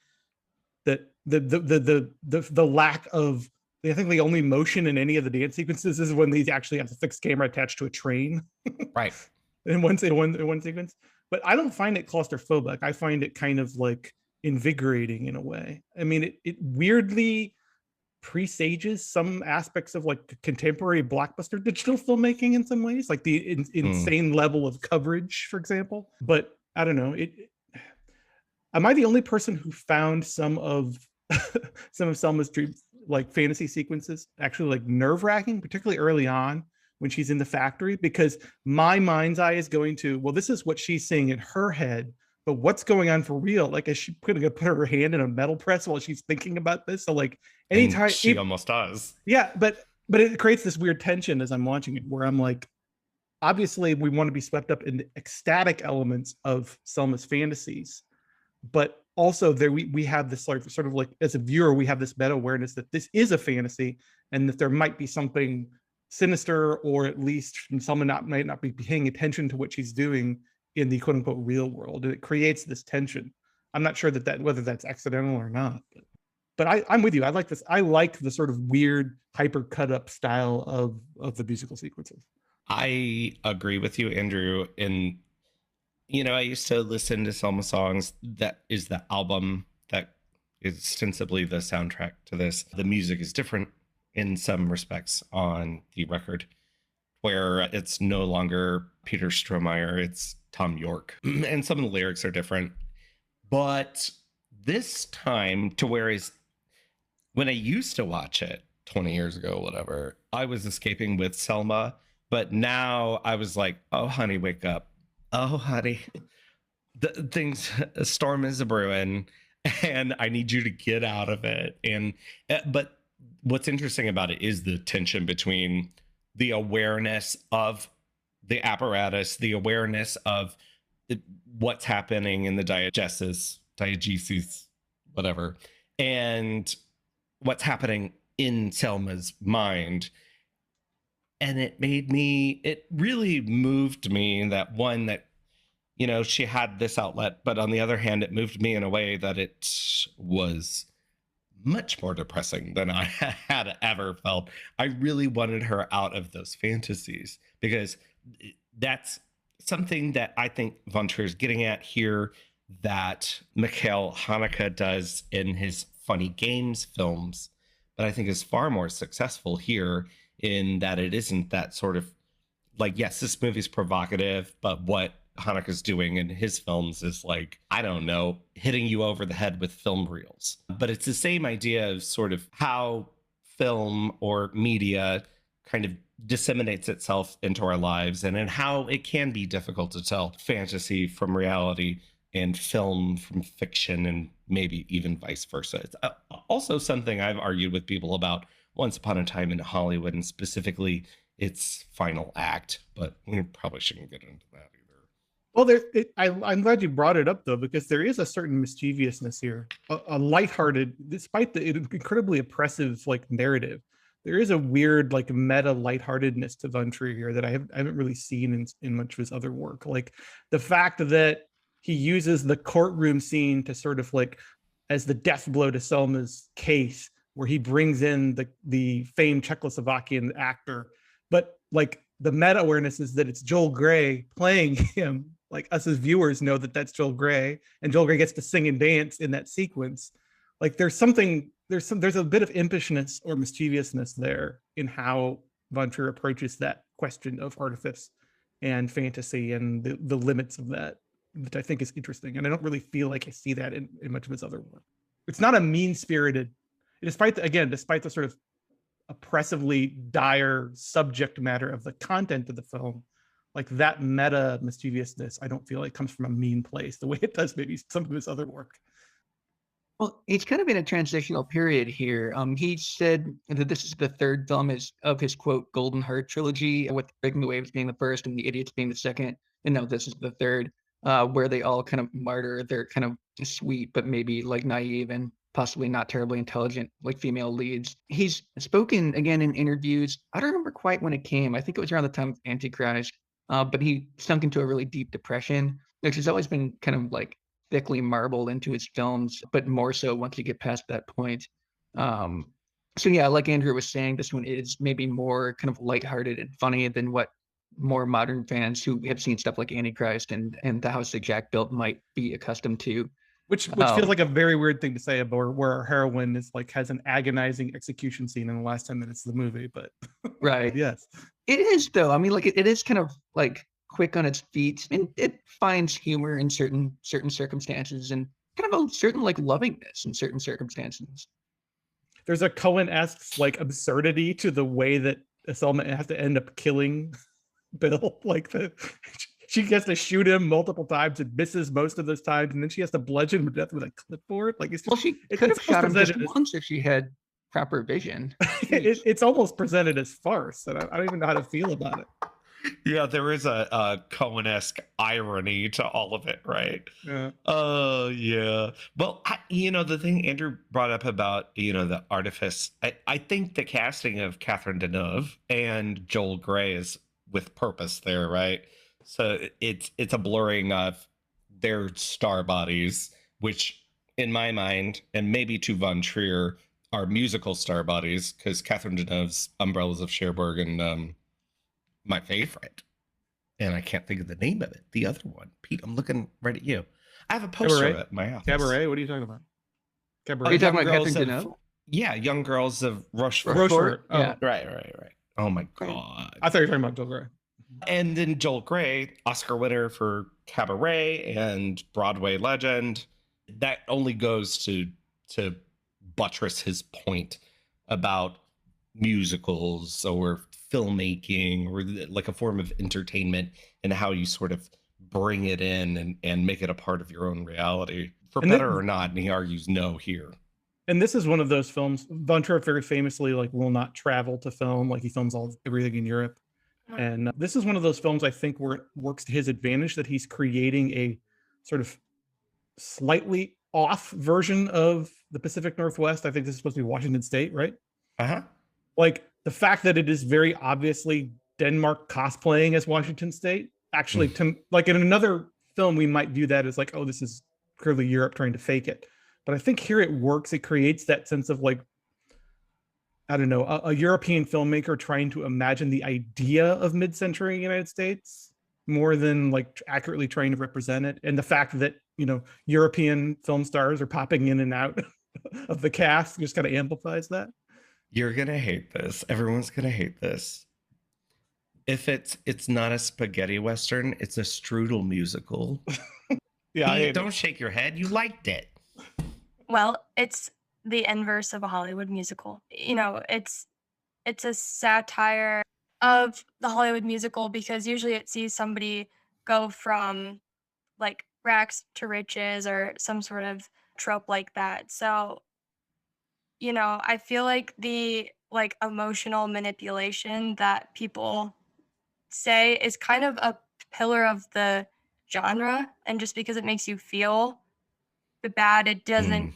That the lack of, I think the only motion in any of the dance sequences is when they actually have the fixed camera attached to a train. Right. in one sequence. But I don't find it claustrophobic. I find it kind of like invigorating in a way. I mean, it weirdly presages some aspects of like contemporary blockbuster digital filmmaking in some ways, like the insane level of coverage, for example. But I don't know, am I the only person who found some of Selma's dreams, like fantasy sequences, actually like nerve-wracking, particularly early on when she's in the factory? Because my mind's eye is going to, well, this is what she's seeing in her head, but what's going on for real? Like, is she going to put her hand in a metal press while she's thinking about this? So like anytime she almost does. Yeah, but it creates this weird tension as I'm watching it, where I'm like, obviously we want to be swept up in the ecstatic elements of Selma's fantasies, but also there we have this sort of like, as a viewer, we have this meta awareness that this is a fantasy and that there might be something sinister, or at least someone might not be paying attention to what she's doing in the quote unquote real world. And it creates this tension. I'm not sure that whether that's accidental or not, but I'm with you. I like this. I like the sort of weird hyper cut up style of the musical sequences. I agree with you, Andrew. And I used to listen to Selma songs. That is the album that is ostensibly the soundtrack to this. The music is different in some respects on the record, where it's no longer Peter Strohmeyer, it's Tom York. And some of the lyrics are different. But this time, to whereas when I used to watch it 20 years ago, whatever, I was escaping with Selma. But now I was like, oh, honey, wake up. Oh, honey, a storm is a brewing, and I need you to get out of it. And but what's interesting about it is the tension between the awareness of the apparatus, the awareness of what's happening in the diegesis, whatever, and what's happening in Selma's mind. and it really moved me that one, that, you know, she had this outlet, but on the other hand, it moved me in a way that it was much more depressing than I had ever felt. I really wanted her out of those fantasies, because that's something that I think Von Trier is getting at here, that Mikhail Haneke does in his Funny Games films, but I think is far more successful here, in that it isn't that sort of like, yes, this movie's provocative, but what Haneke's doing in his films is like, I don't know, hitting you over the head with film reels. But it's the same idea of sort of how film or media kind of disseminates itself into our lives, and in how it can be difficult to tell fantasy from reality and film from fiction, and maybe even vice versa. It's also something I've argued with people about Once Upon a Time in Hollywood, and specifically its final act, but we probably shouldn't get into that either. Well, I'm glad you brought it up, though, because there is a certain mischievousness here, a lighthearted, despite the incredibly oppressive like narrative. There is a weird like meta lightheartedness to Von Trier here that I haven't really seen in much of his other work. Like the fact that he uses the courtroom scene to sort of like as the death blow to Selma's case, where he brings in the famed Czechoslovakian actor, but like the meta awareness is that it's Joel Grey playing him. Like us as viewers know that that's Joel Grey, and Joel Grey gets to sing and dance in that sequence. Like there's a bit of impishness or mischievousness there in how Von Trier approaches that question of artifice and fantasy and the limits of that I think is interesting. And I don't really feel like I see that in much of his other work. It's not a mean-spirited, despite the sort of oppressively dire subject matter of the content of the film, like that meta mischievousness, I don't feel like comes from a mean place the way it does maybe some of his other work. Well, he's kind of in a transitional period here. He said that this is the third film of his quote Golden Heart trilogy, with Breaking the Waves being the first and The Idiots being the second, and now this is the third, where they all kind of martyr their kind of sweet but maybe like naive and possibly not terribly intelligent like female leads. He's spoken again in interviews. I don't remember quite when it came. I think it was around the time of Antichrist, but he sunk into a really deep depression, which has always been kind of like thickly marbled into his films, but more so once you get past that point. So yeah, like Andrew was saying, this one is maybe more kind of lighthearted and funny than what more modern fans who have seen stuff like Antichrist and The House that Jack Built might be accustomed to. Which feels like a very weird thing to say about where our heroine is like has an agonizing execution scene in the last 10 minutes of the movie, but right. Yes. It is though. I mean, like it is kind of like quick on its feet, and it finds humor in certain circumstances and kind of a certain like lovingness in certain circumstances. There's a Coen-esque like absurdity to the way that Selma has to end up killing Bill. Like she gets to shoot him multiple times and misses most of those times, and then she has to bludgeon him to death with a clipboard. Like she could have shot him just once if she had proper vision. It's almost presented as farce, and I don't even know how to feel about it. Yeah, there is a Coen-esque irony to all of it, right? Yeah. Oh, yeah. Well, the thing Andrew brought up about, the artifice, I think the casting of Catherine Deneuve and Joel Grey is with purpose there, right? So it's a blurring of their star bodies, which in my mind, and maybe to Von Trier, are musical star bodies, because Catherine Deneuve's Umbrellas of Cherbourg and my favorite, and I can't think of the name of it. The other one, Pete, I'm looking right at you. I have a poster of it in my office. Cabaret? What are you talking about? Cabaret. Are you talking about Catherine Deneuve? Yeah, Young Girls of Rochefort. Rochefort. Oh. Yeah. Right. Oh my God. I thought you were talking about Joel Grey. And then Joel Grey, Oscar winner for Cabaret and Broadway legend. That only goes to buttress his point about musicals or filmmaking or like a form of entertainment, and how you sort of bring it in and make it a part of your own reality, for better or not. And he argues no here. And this is one of those films. Von Trier very famously like will not travel to film. Like he films everything in Europe. And this is one of those films I think where it works to his advantage, that he's creating a sort of slightly off version of the Pacific Northwest. I think this is supposed to be Washington State, right? Uh-huh. Like the fact that it is very obviously Denmark cosplaying as Washington State, actually, to like in another film, we might view that as like, oh, this is clearly Europe trying to fake it. But I think here it works. It creates that sense of like, I don't know, a European filmmaker trying to imagine the idea of mid-century United States more than like accurately trying to represent it. And the fact that, you know, European film stars are popping in and out of the cast just kind of amplifies that. You're gonna hate this. Everyone's gonna hate this. If it's not a spaghetti western, it's a strudel musical. Yeah, Don't shake your head. You liked it. Well, it's the inverse of a Hollywood musical. You know, it's a satire of the Hollywood musical because usually it sees somebody go from like rags to riches or some sort of trope like that. So, you know, I feel like the like emotional manipulation that people say is kind of a pillar of the genre, and just because it makes you feel the bad, it doesn't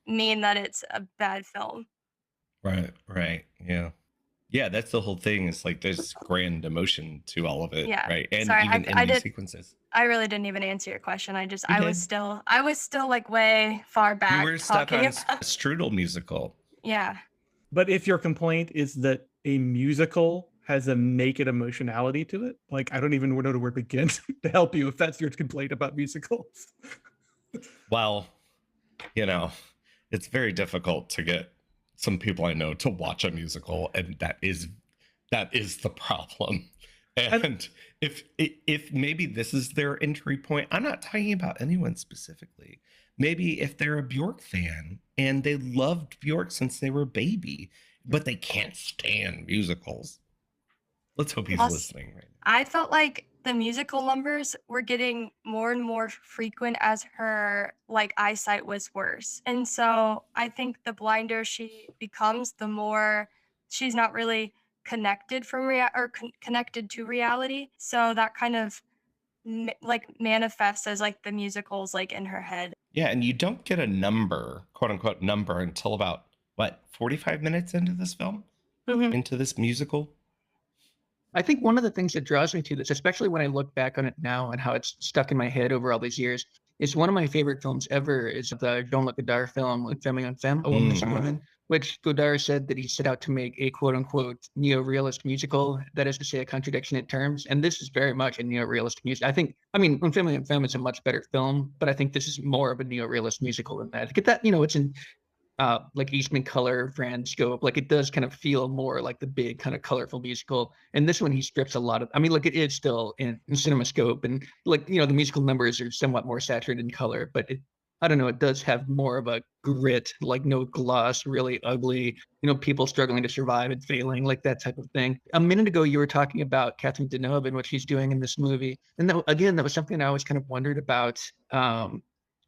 mean that it's a bad film. Right. Yeah, that's the whole thing. It's like there's grand emotion to all of it, Yeah. right? And Sorry, even in these sequences. I really didn't even answer your question. You I did. was still like way far back. You were stuck on talking about- strudel musical. Yeah. But if your complaint is that a musical has a naked emotionality to it, like I don't even know where to begin to help you if that's your complaint about musicals. Well, you know, it's very difficult to get some people I know to watch a musical, and that is the problem. And if maybe this is their entry point, I'm not talking about anyone specifically. Maybe if they're a Bjork fan and they loved Bjork since they were a baby, but they can't stand musicals. Let's hope he's listening right now. I felt like the musical numbers were getting more and more frequent as her like eyesight was worse. And so I think the blinder she becomes, the more she's not really connected connected to reality. So that kind of like manifests as like the musicals like in her head. Yeah, and you don't get a number, quote unquote number, until about what, 45 minutes into this film? Into this musical? I think one of the things that draws me to this, especially when I look back on it now and how it's stuck in my head over all these years, is one of my favorite films ever is the Jean-Luc Godard film, with Femme on Femme, A Woman and Woman, which Godard said that he set out to make a quote-unquote neo-realist musical, that is to say a contradiction in terms, and this is very much a neo-realist music. I mean, when Femme on Femme is a much better film, but I think this is more of a neo-realist musical than that. Get that, you know, it's in like Eastman color, Fran scope, like it does kind of feel more like the big kind of colorful musical. And this one, he strips a lot of, I mean, like it is still in CinemaScope, and like, you know, the musical numbers are somewhat more saturated in color, but it, I don't know, it does have more of a grit, like no gloss, really ugly, you know, people struggling to survive and failing, like that type of thing. A minute ago, you were talking about Catherine Deneuve and what she's doing in this movie. And that, again, that was something I always kind of wondered about.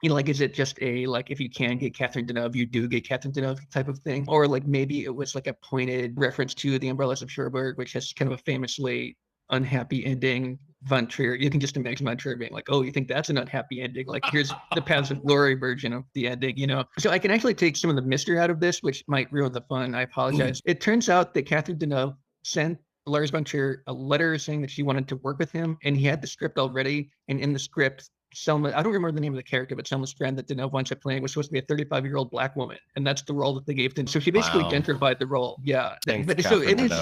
You know, like, is it just a, like, if you can get Catherine Deneuve, you do get Catherine Deneuve type of thing? Or like maybe it was like a pointed reference to The Umbrellas of Cherbourg, which has kind of a famously unhappy ending. Von Trier, you can just imagine Von Trier being like, oh, you think that's an unhappy ending? Like, here's the Paths of Glory version of the ending, you know? So I can actually take some of the mystery out of this, which might ruin the fun. I apologize. It turns out that Catherine Deneuve sent Lars von Trier a letter saying that she wanted to work with him, and he had the script already. And in the script, Selma, I don't remember the name of the character, but Selma's friend that Deneuve winds up playing was supposed to be a 35-year-old black woman, and that's the role that they gave to. So she basically gentrified the role. Yeah, Thanks, but so it is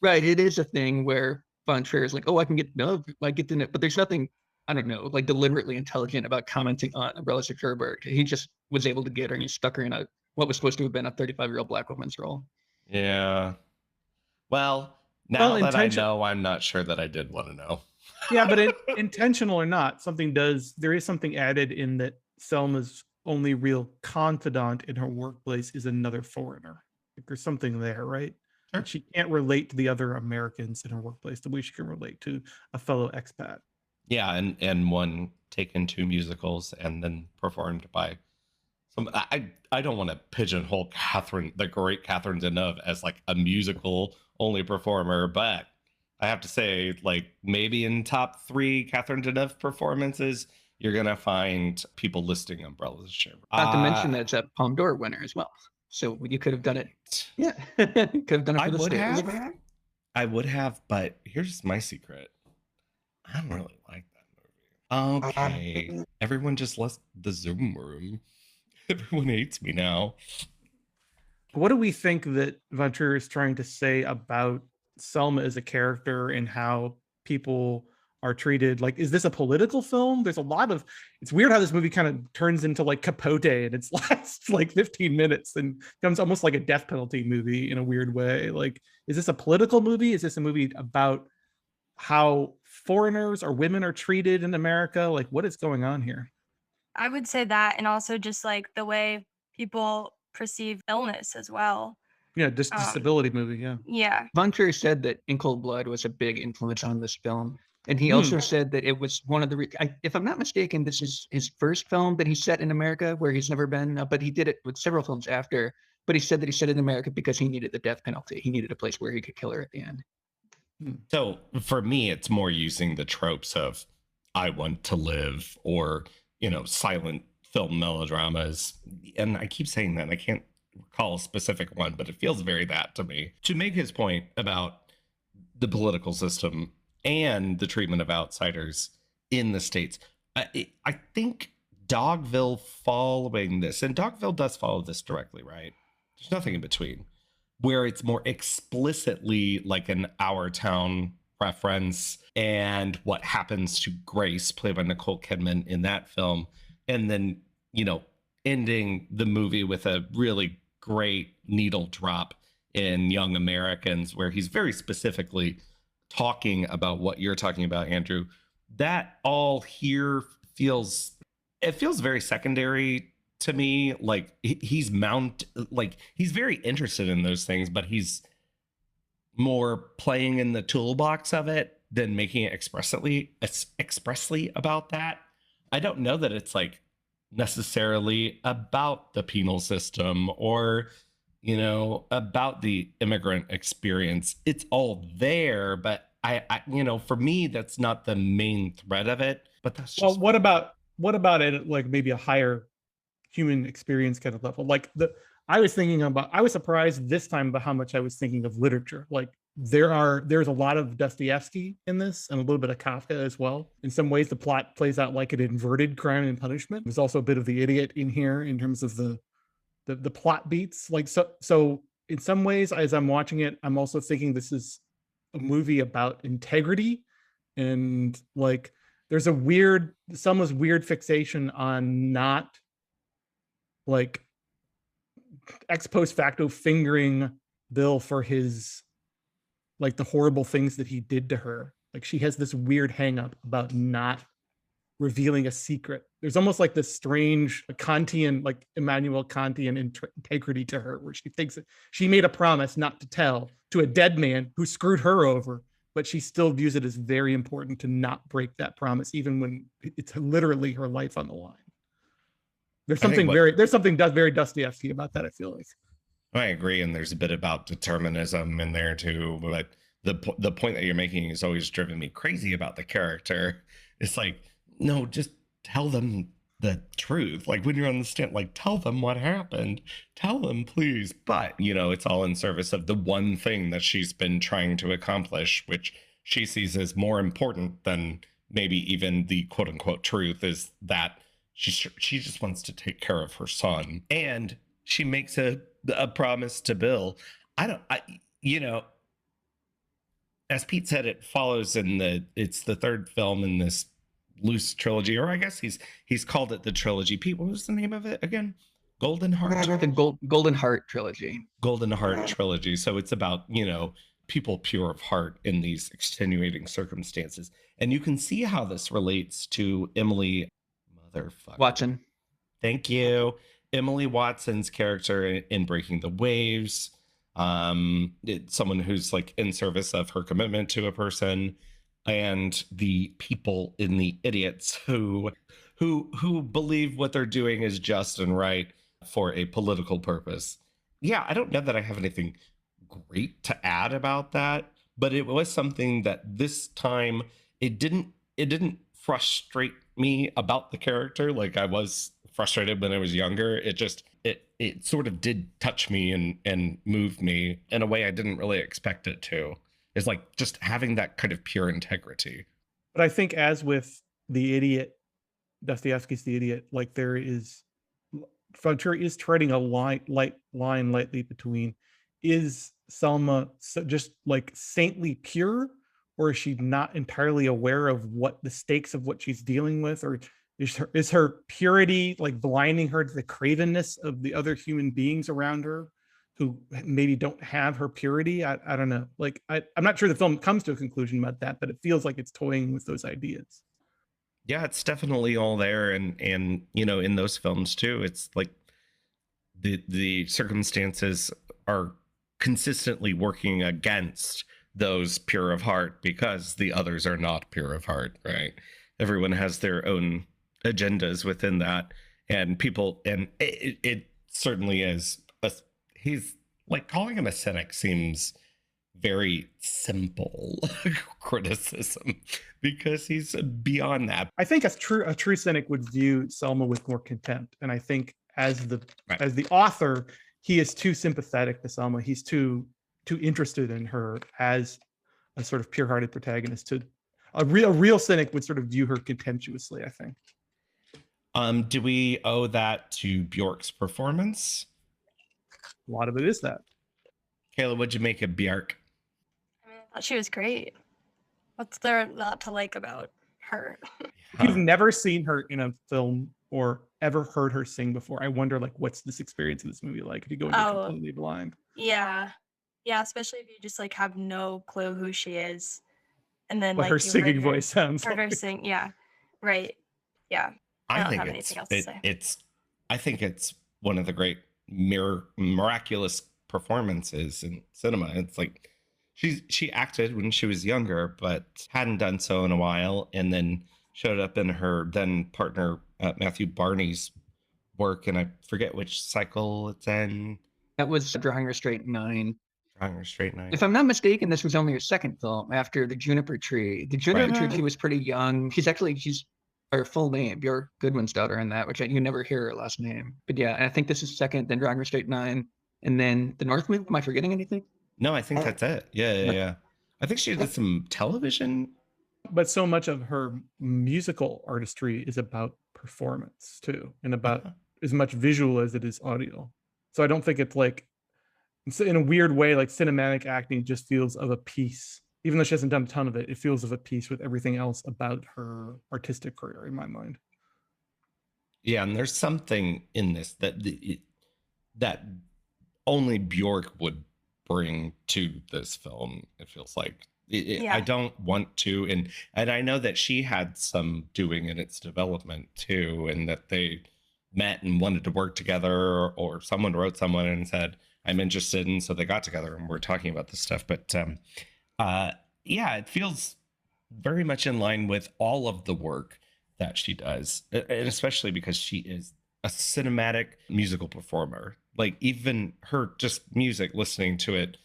right. It is a thing where Von Trier is like, oh, I can get Deneuve, I get Deneuve, but there's nothing, I don't know, like deliberately intelligent about commenting on Umbrellas of Cherbourg. He just was able to get her, and he stuck her in a what was supposed to have been a 35-year-old black woman's role. Yeah. Well, now that I know, I'm not sure that I did want to know. Yeah, but intentional or not, there is something added in that Selma's only real confidant in her workplace is another foreigner. Like there's something there, right? Sure. She can't relate to the other Americans in her workplace the way she can relate to a fellow expat. Yeah, and one taken to musicals and then performed by some. I don't want to pigeonhole the great Catherine Deneuve as like a musical only performer, but I have to say, like, maybe in top 3 Catherine Deneuve performances, you're gonna find people listing Umbrellas of Cherbourg. Not to mention that's a Palme d'Or winner as well. So you could have done it. Yeah, could have done it I for the would States. have. I would have, but here's my secret. I don't really like that movie. Okay. Everyone just left the Zoom room. Everyone hates me now. What do we think that Ventura is trying to say about Selma as a character and how people are treated? Like, is this a political film? There's a lot of, it's weird how this movie kind of turns into like Capote in its last like 15 minutes and becomes almost like a death penalty movie in a weird way. Like, is this a political movie? Is this a movie about how foreigners or women are treated in America? Like, what is going on here? I would say that, and also just like the way people perceive illness as well. Yeah, disability movie. Yeah. Yeah. Von Trier said that In Cold Blood was a big influence on this film. And he also said that it was one of the, if I'm not mistaken, this is his first film that he set in America where he's never been, but he did it with several films after. But he said that he set it in America because he needed the death penalty. He needed a place where he could kill her at the end. So for me, it's more using the tropes of I want to live or, silent film melodramas. And I keep saying that. I can't recall a specific one, but it feels very that to me. To make his point about the political system and the treatment of outsiders in the States, I think Dogville following this, and Dogville does follow this directly, right? There's nothing in between, where it's more explicitly like an Our Town reference and what happens to Grace, played by Nicole Kidman in that film. And then, ending the movie with a really great needle drop in Young Americans, where he's very specifically talking about what you're talking about, Andrew. That all here feels very secondary to me. Like he's he's very interested in those things, but he's more playing in the toolbox of it than making it expressly about that. I don't know that it's like necessarily about the penal system or about the immigrant experience. It's all there, but I for me that's not the main thread of it. But that's just, well, what about it like maybe a higher human experience kind of level? Like I was surprised this time about how much I was thinking of literature. Like there's a lot of Dostoevsky in this and a little bit of Kafka as well. In some ways, the plot plays out like an inverted Crime and Punishment. There's also a bit of The Idiot in here in terms of the plot beats. Like so in some ways, as I'm watching it, I'm also thinking this is a movie about integrity, and like there's someone's weird fixation on not like ex post facto fingering Bill for his like the horrible things that he did to her. Like she has this weird hang up about not revealing a secret. There's almost like this strange Kantian, like Immanuel Kantian integrity to her, where she thinks that she made a promise not to tell to a dead man who screwed her over, but she still views it as very important to not break that promise, even when it's literally her life on the line. There's something very Dostoevsky about that, I feel like. I agree, and there's a bit about determinism in there too. But the point that you're making has always driven me crazy about the character. It's like, no, just tell them the truth. Like when you're on the stand, like tell them what happened. Tell them, please. But it's all in service of the one thing that she's been trying to accomplish, which she sees as more important than maybe even the quote unquote truth, is that she just wants to take care of her son. And she makes a promise to Bill. As Pete said, it follows it's the third film in this loose trilogy, or I guess he's called it the trilogy. Pete, what was the name of it again? Golden Heart? The Golden Heart trilogy. Golden Heart trilogy. So it's about, people pure of heart in these extenuating circumstances. And you can see how this relates to Emily Watson. Thank you. Emily Watson's character in Breaking the Waves. It's someone who's like in service of her commitment to a person, and the people in The Idiots who believe what they're doing is just and right for a political purpose. Yeah, I don't know that I have anything great to add about that, but it was something that this time it didn't frustrate me about the character like I was frustrated when I was younger. It sort of did touch me and move me in a way I didn't really expect it to. Is like just having that kind of pure integrity. But I think, as with The Idiot, Dostoevsky's The Idiot, like Frontier is treading a line lightly between, is Selma just like saintly pure, or is she not entirely aware of what the stakes of what she's dealing with, or is her purity like blinding her to the cravenness of the other human beings around her who maybe don't have her purity? I don't know. Like I'm not sure the film comes to a conclusion about that, but it feels like it's toying with those ideas. Yeah, it's definitely all there, and you know, in those films too, it's like the circumstances are consistently working against those pure of heart because the others are not pure of heart, right? Everyone has their own agendas within that, and people, and it certainly is. He's like, calling him a cynic seems very simple criticism because he's beyond that. I think a true cynic would view Selma with more contempt, and I think as the author, he is too sympathetic to Selma. He's too interested in her as a sort of pure-hearted protagonist. To a real cynic would sort of view her contemptuously, I think. Do we owe that to Bjork's performance? A lot of it is that. Kayla, what'd you make of Bjork? I mean, I thought she was great. What's there not to like about her? If you've never seen her in a film or ever heard her sing before, I wonder, like, what's this experience of this movie like if you go into it completely blind? Yeah, especially if you just like have no clue who she is, and then What like her singing voice sounds heard her like. sing. Yeah, right. Yeah, I don't have anything else to say. I think it's one of the great miraculous performances in cinema. It's like she acted when she was younger, but hadn't done so in a while, and then showed up in her then partner Matthew Barney's work, and I forget which cycle it's in. That was Drawing Restraint 9. Drawing Restraint 9. If I'm not mistaken, this was only her second film after The Juniper Tree. The Juniper Tree, she was pretty young. She's her full name, Bjork Goodwin's daughter in that, which you never hear her last name. But yeah, I think this is second, then Drawing Restraint 9, and then The Northman. Am I forgetting anything? No, I think that's it. Yeah. I think she did some television. But so much of her musical artistry is about performance too, and about as much visual as it is audio. So I don't think it's like, in a weird way, like cinematic acting just feels of a piece. Even though she hasn't done a ton of it, it feels of a piece with everything else about her artistic career in my mind. Yeah, and there's something in this that only Bjork would bring to this film. It feels like I don't want to, and I know that she had some doing in its development too, and that they met and wanted to work together, or someone wrote someone and said, I'm interested, and so they got together and we're talking about this stuff. But yeah, it feels very much in line with all of the work that she does, and especially because she is a cinematic musical performer. Like, even her just music, listening to it,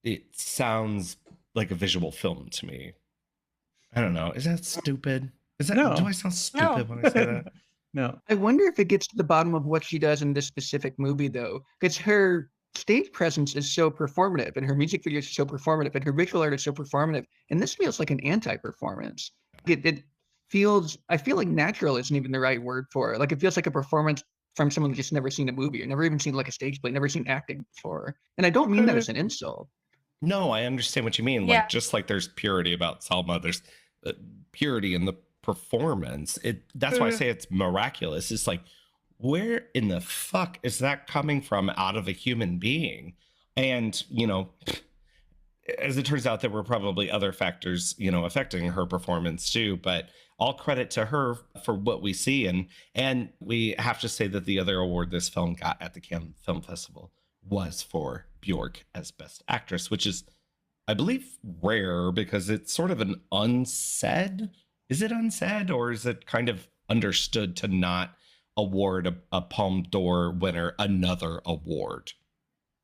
it sounds like a visual film to me. I don't know. Is that stupid? No. Do I sound stupid when I say that? No. I wonder if it gets to the bottom of what she does in this specific movie, though, because her stage presence is so performative, and her music videos are so performative, and her visual art is so performative, and this feels like an anti-performance. It feels, I feel like natural isn't even the right word for it. Like, it feels like a performance from someone who's just never seen a movie, or never even seen like a stage play, never seen acting before. And I don't mean that as an insult. No, I understand what you mean. Yeah. Like, just like there's purity about Salma, there's purity in the performance. That's why I say it's miraculous. It's like, where in the fuck is that coming from out of a human being? And, you know, as it turns out, there were probably other factors, you know, affecting her performance too, but all credit to her for what we see. And we have to say that the other award this film got at the Cannes Film Festival was for Bjork as Best Actress, which is, I believe, rare because it's sort of an unsaid. Is it unsaid, or is it kind of understood to not award a Palme d'Or winner another award?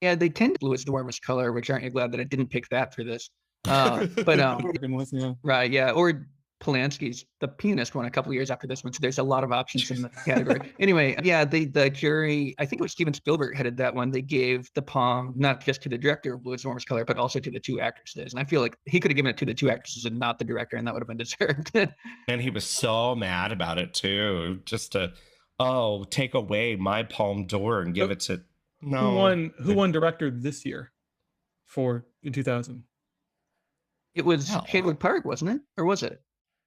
Yeah, they tend to blue is the warmest color, which aren't you glad that I didn't pick that for this? Right, yeah. Or Polanski's The Pianist won a couple of years after this one, so there's a lot of options in the category. Anyway, yeah, the jury, I think it was Steven Spielberg headed that one. They gave the palm not just to the director of Blue is the Warmest Color, but also to the two actresses. And I feel like he could have given it to the two actresses and not the director, and that would have been deserved. And he was so mad about it too, just to take away my Palme d'Or and give it to Who won director this year in 2000? It was Haywood Park, wasn't it? Or was it?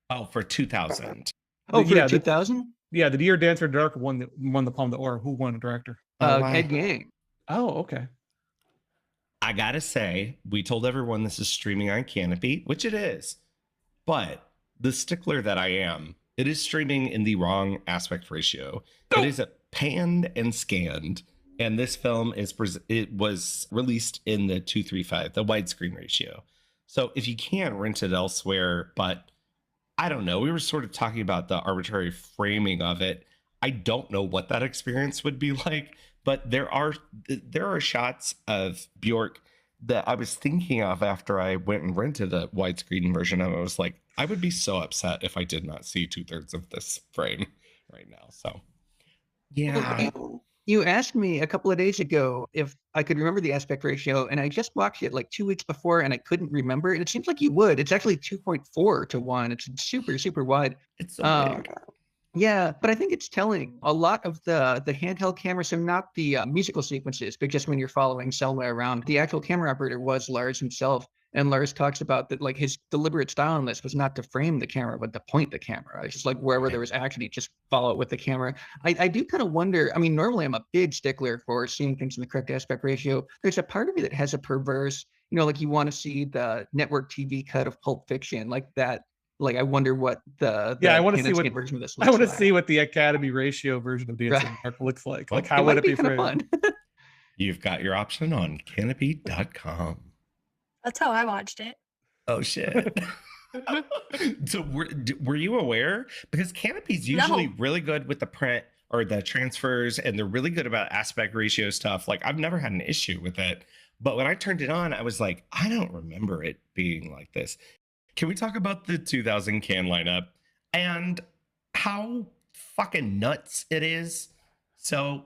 Oh, for 2000. Oh, for 2000? Yeah, the Dear Dancer director won the Palme d'Or. Who won the director? Ed Gang. Oh, okay. I gotta say, we told everyone this is streaming on Canopy, which it is. But the stickler that I am, it is streaming in the wrong aspect ratio. Oh. It is panned and scanned. And this film was released in the 2:3:5, the widescreen ratio. So if you can rent it elsewhere, but I don't know, we were sort of talking about the arbitrary framing of it. I don't know what that experience would be like, but there are shots of Bjork that I was thinking of after I went and rented a widescreen version of it. I was like, I would be so upset if I did not see 2/3 of this frame right now. So yeah. You asked me a couple of days ago if I could remember the aspect ratio, and I just watched it like 2 weeks before, and I couldn't remember. And it seems like you would. It's actually 2.4 to 1. It's super, super wide. It's so big. Yeah, but I think it's telling. A lot of the handheld cameras, so not the musical sequences, but just when you're following Selma around, the actual camera operator was Lars himself. And Lars talks about that, like his deliberate style on this was not to frame the camera, but to point the camera. It's just like wherever there was action, he just follow it with the camera. I do kind of wonder, I mean, normally I'm a big stickler for seeing things in the correct aspect ratio. There's a part of me that has a perverse, like you want to see the network TV cut of Pulp Fiction, like that. Like I wonder what I want to see what version of this looks like. See what the Academy ratio version of Dancing Dark looks like. Like how would it be framed? You've got your option on canopy.com. That's how I watched it. Oh shit. So were you aware? Because Canopy's usually really good with the print or the transfers, and they're really good about aspect ratio stuff. Like I've never had an issue with it. But when I turned it on, I was like, I don't remember it being like this. Can we talk about the 2000 Cannes lineup and how fucking nuts it is? So,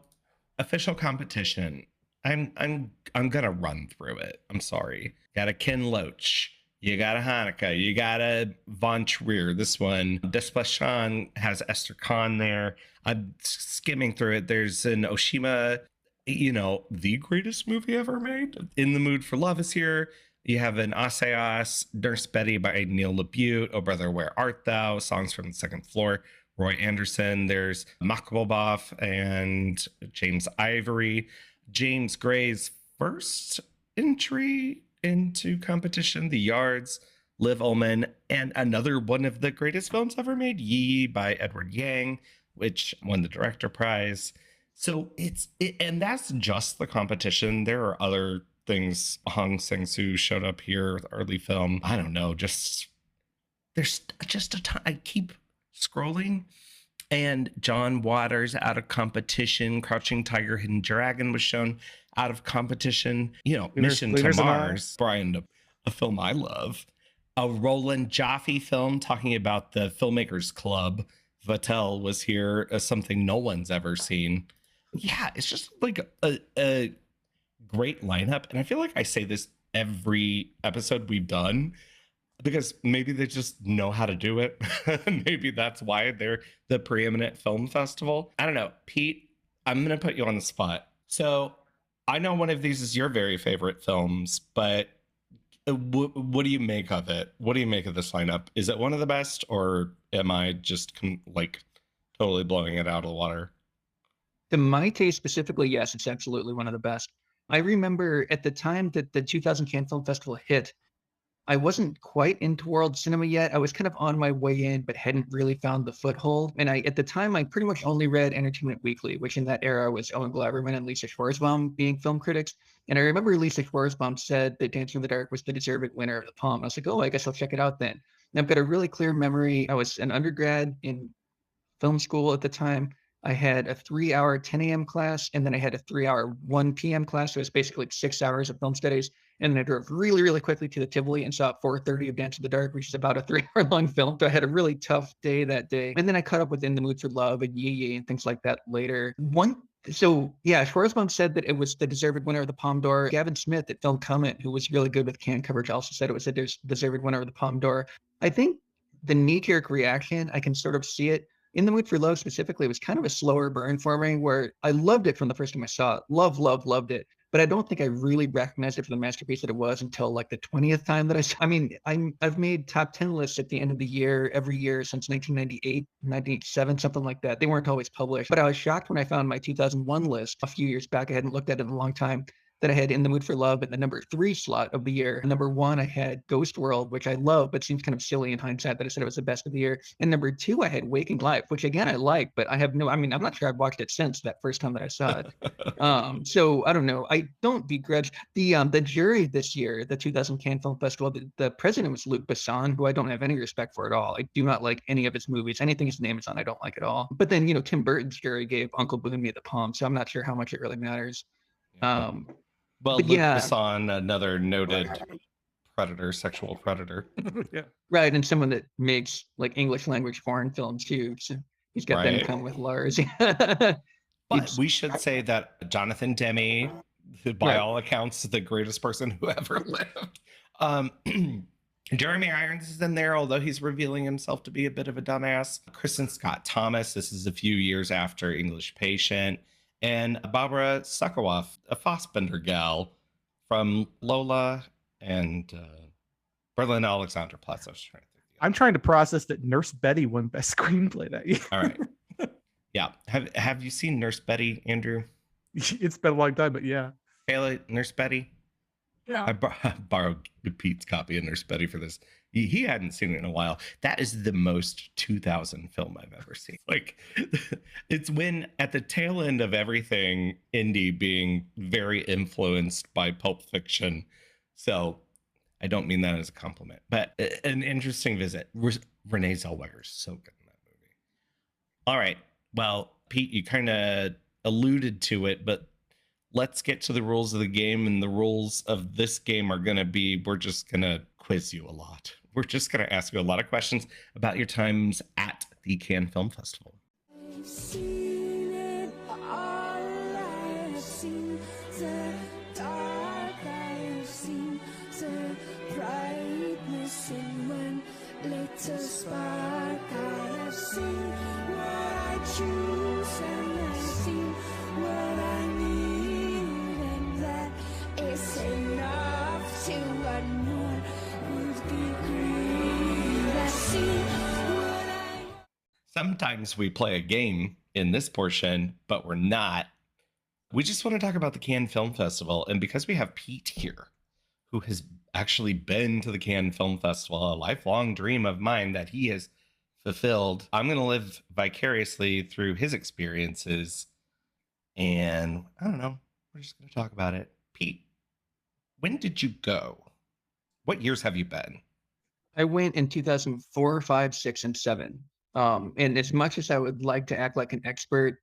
official competition. I'm gonna run through it. I'm sorry. Got a Ken Loach. You got a Hanukkah. You got a Von Trier. This one, Desplechin has Esther Kahn there. I'm skimming through it. There's an Oshima, the greatest movie ever made. In the Mood for Love is here. You have an Aseas, Nurse Betty by Neil LaBute, Oh Brother, Where Art Thou, Songs from the Second Floor, Roy Anderson. There's Makboboff and James Ivory. James Gray's first entry into competition, The Yards, Liv Ullmann, and another one of the greatest films ever made, Yi by Edward Yang, which won the director prize. So and that's just the competition. There are other things. Hong Sang-soo showed up here with early film. I don't know, there's just a ton. I keep scrolling, and John Waters out of competition. Crouching Tiger, Hidden Dragon was shown out of competition. Mission to Mars, Brian, a film I love. A Roland Jaffe film talking about the Filmmakers Club. Vattel was here as something no one's ever seen. Yeah, it's just like a great lineup. And I feel like I say this every episode we've done because maybe they just know how to do it. Maybe that's why they're the preeminent film festival. I don't know. Pete, I'm going to put you on the spot. So I know one of these is your very favorite films, but what do you make of it? What do you make of this lineup? Is it one of the best, or am I just totally blowing it out of the water? To my taste specifically, yes, it's absolutely one of the best. I remember at the time that the 2000 Cannes Film Festival hit, I wasn't quite into world cinema yet. I was kind of on my way in, but hadn't really found the foothold. And at the time, I pretty much only read Entertainment Weekly, which in that era was Owen Gleiberman and Lisa Schwarzbaum being film critics. And I remember Lisa Schwarzbaum said that Dancing in the Dark was the deserving winner of the Palme. And I was like, oh, I guess I'll check it out then. And I've got a really clear memory. I was an undergrad in film school at the time. I had a 3-hour 10 a.m. class, and then I had a 3-hour 1 p.m. class. So it was basically 6 hours of film studies. And then I drove really, really quickly to the Tivoli and saw 4:30 of Dance in the Dark, which is about a 3-hour long film. So I had a really tough day that day. And then I caught up with In the Mood for Love and Yee Yee and things like that later. So yeah, Schwarzbaum said that it was the deserved winner of the Palme d'Or. Gavin Smith at Film Comment, who was really good with Cannes coverage, also said it was a deserved winner of the Palme d'Or. I think the knee-jerk reaction, I can sort of see it. In the Mood for Love specifically was kind of a slower burn for me, where I loved it from the first time I saw it. Loved it. But I don't think I really recognized it for the masterpiece that it was until like the 20th time that I saw. I mean, I've made top 10 lists at the end of the year every year since 1998, 97, something like that. They weren't always published, but I was shocked when I found my 2001 list a few years back. I hadn't looked at it in a long time. That I had In the Mood for Love at the number 3 slot of the year. Number 1, I had Ghost World, which I love, but seems kind of silly in hindsight that I said it was the best of the year. And number 2, I had Waking Life, which again, I like, but I'm not sure I've watched it since that first time that I saw it. So I don't know. I don't begrudge the jury this year, the 2000 Cannes Film Festival. The president was Luc Besson, who I don't have any respect for at all. I do not like any of his movies. Anything his name is on, I don't like at all. But then, Tim Burton's jury gave Uncle Boonmee the palm, so I'm not sure how much it really matters. Well, Luc Besson, another noted sexual predator. Yeah. Right, and someone that makes like English language foreign films too. So he's got that in common with Lars. But we should say that Jonathan Demme, by all accounts, the greatest person who ever lived. Jeremy Irons is in there, although he's revealing himself to be a bit of a dumbass. Kristen Scott Thomas, this is a few years after English Patient. And Barbara Suckowoff, a Fassbender gal from Lola and Berlin Alexanderplatz. I'm trying to process that Nurse Betty won Best Screenplay that year. All right. Yeah. Have you seen Nurse Betty, Andrew? It's been a long time, but yeah. Kayla, Nurse Betty? No. I borrowed Pete's copy of Nurse Betty for this. He hadn't seen it in a while. That is the most 2000 film I've ever seen. Like, it's when at the tail end of everything indie being very influenced by Pulp Fiction. So I don't mean that as a compliment, but an interesting visit. Renee Zellweger is so good in that movie. All right. Well, Pete, you kind of alluded to it, but let's get to the rules of the game. And the rules of this game are going to be, we're just going to quiz you a lot. We're just going to ask you a lot of questions about your times at the Cannes Film Festival. I've seen it all, I have seen the dark, I have seen the brightness in one little spark. I have seen what I choose and I've seen what I need, and that is enough to unknown would be greed. I see what I... Sometimes we play a game in this portion, but we're not. We just want to talk about the Cannes Film Festival. And because we have Pete here, who has actually been to the Cannes Film Festival, a lifelong dream of mine that he has fulfilled, I'm going to live vicariously through his experiences. And I don't know, we're just going to talk about it. Pete, when did you go? What years have you been? I went in 2004, 5, 6, and 7. And as much as I would like to act like an expert,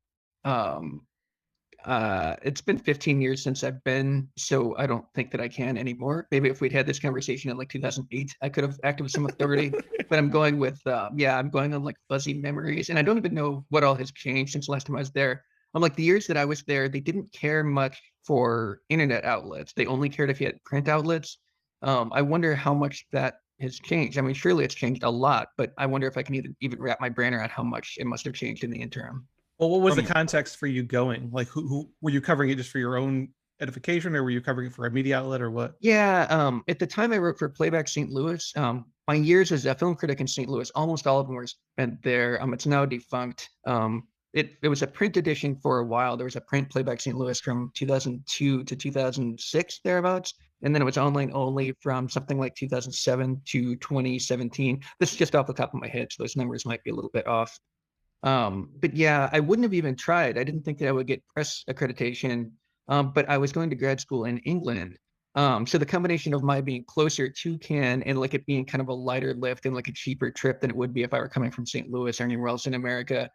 it's been 15 years since I've been, so I don't think that I can anymore. Maybe if we'd had this conversation in like 2008, I could have acted with some authority, but I'm going with, I'm going on like fuzzy memories, and I don't even know what all has changed since the last time I was there. I'm like, the years that I was there, they didn't care much for internet outlets. They only cared if you had print outlets. I wonder how much that has changed. I mean, surely it's changed a lot, but I wonder if I can even wrap my brain around how much it must have changed in the interim. Well, what was the context for you going? Like, who were you covering it just for your own edification, or were you covering it for a media outlet, or what? Yeah, at the time I wrote for Playback St. Louis. My years as a film critic in St. Louis, almost all of them were spent there. It's now defunct. It was a print edition for a while. There was a print Playback St. Louis from 2002 to 2006, thereabouts. And then it was online only from something like 2007 to 2017. This is just off the top of my head, so those numbers might be a little bit off. But yeah, I wouldn't have even tried. I didn't think that I would get press accreditation, but I was going to grad school in England. So the combination of my being closer to Cannes and like it being kind of a lighter lift and like a cheaper trip than it would be if I were coming from St. Louis or anywhere else in America,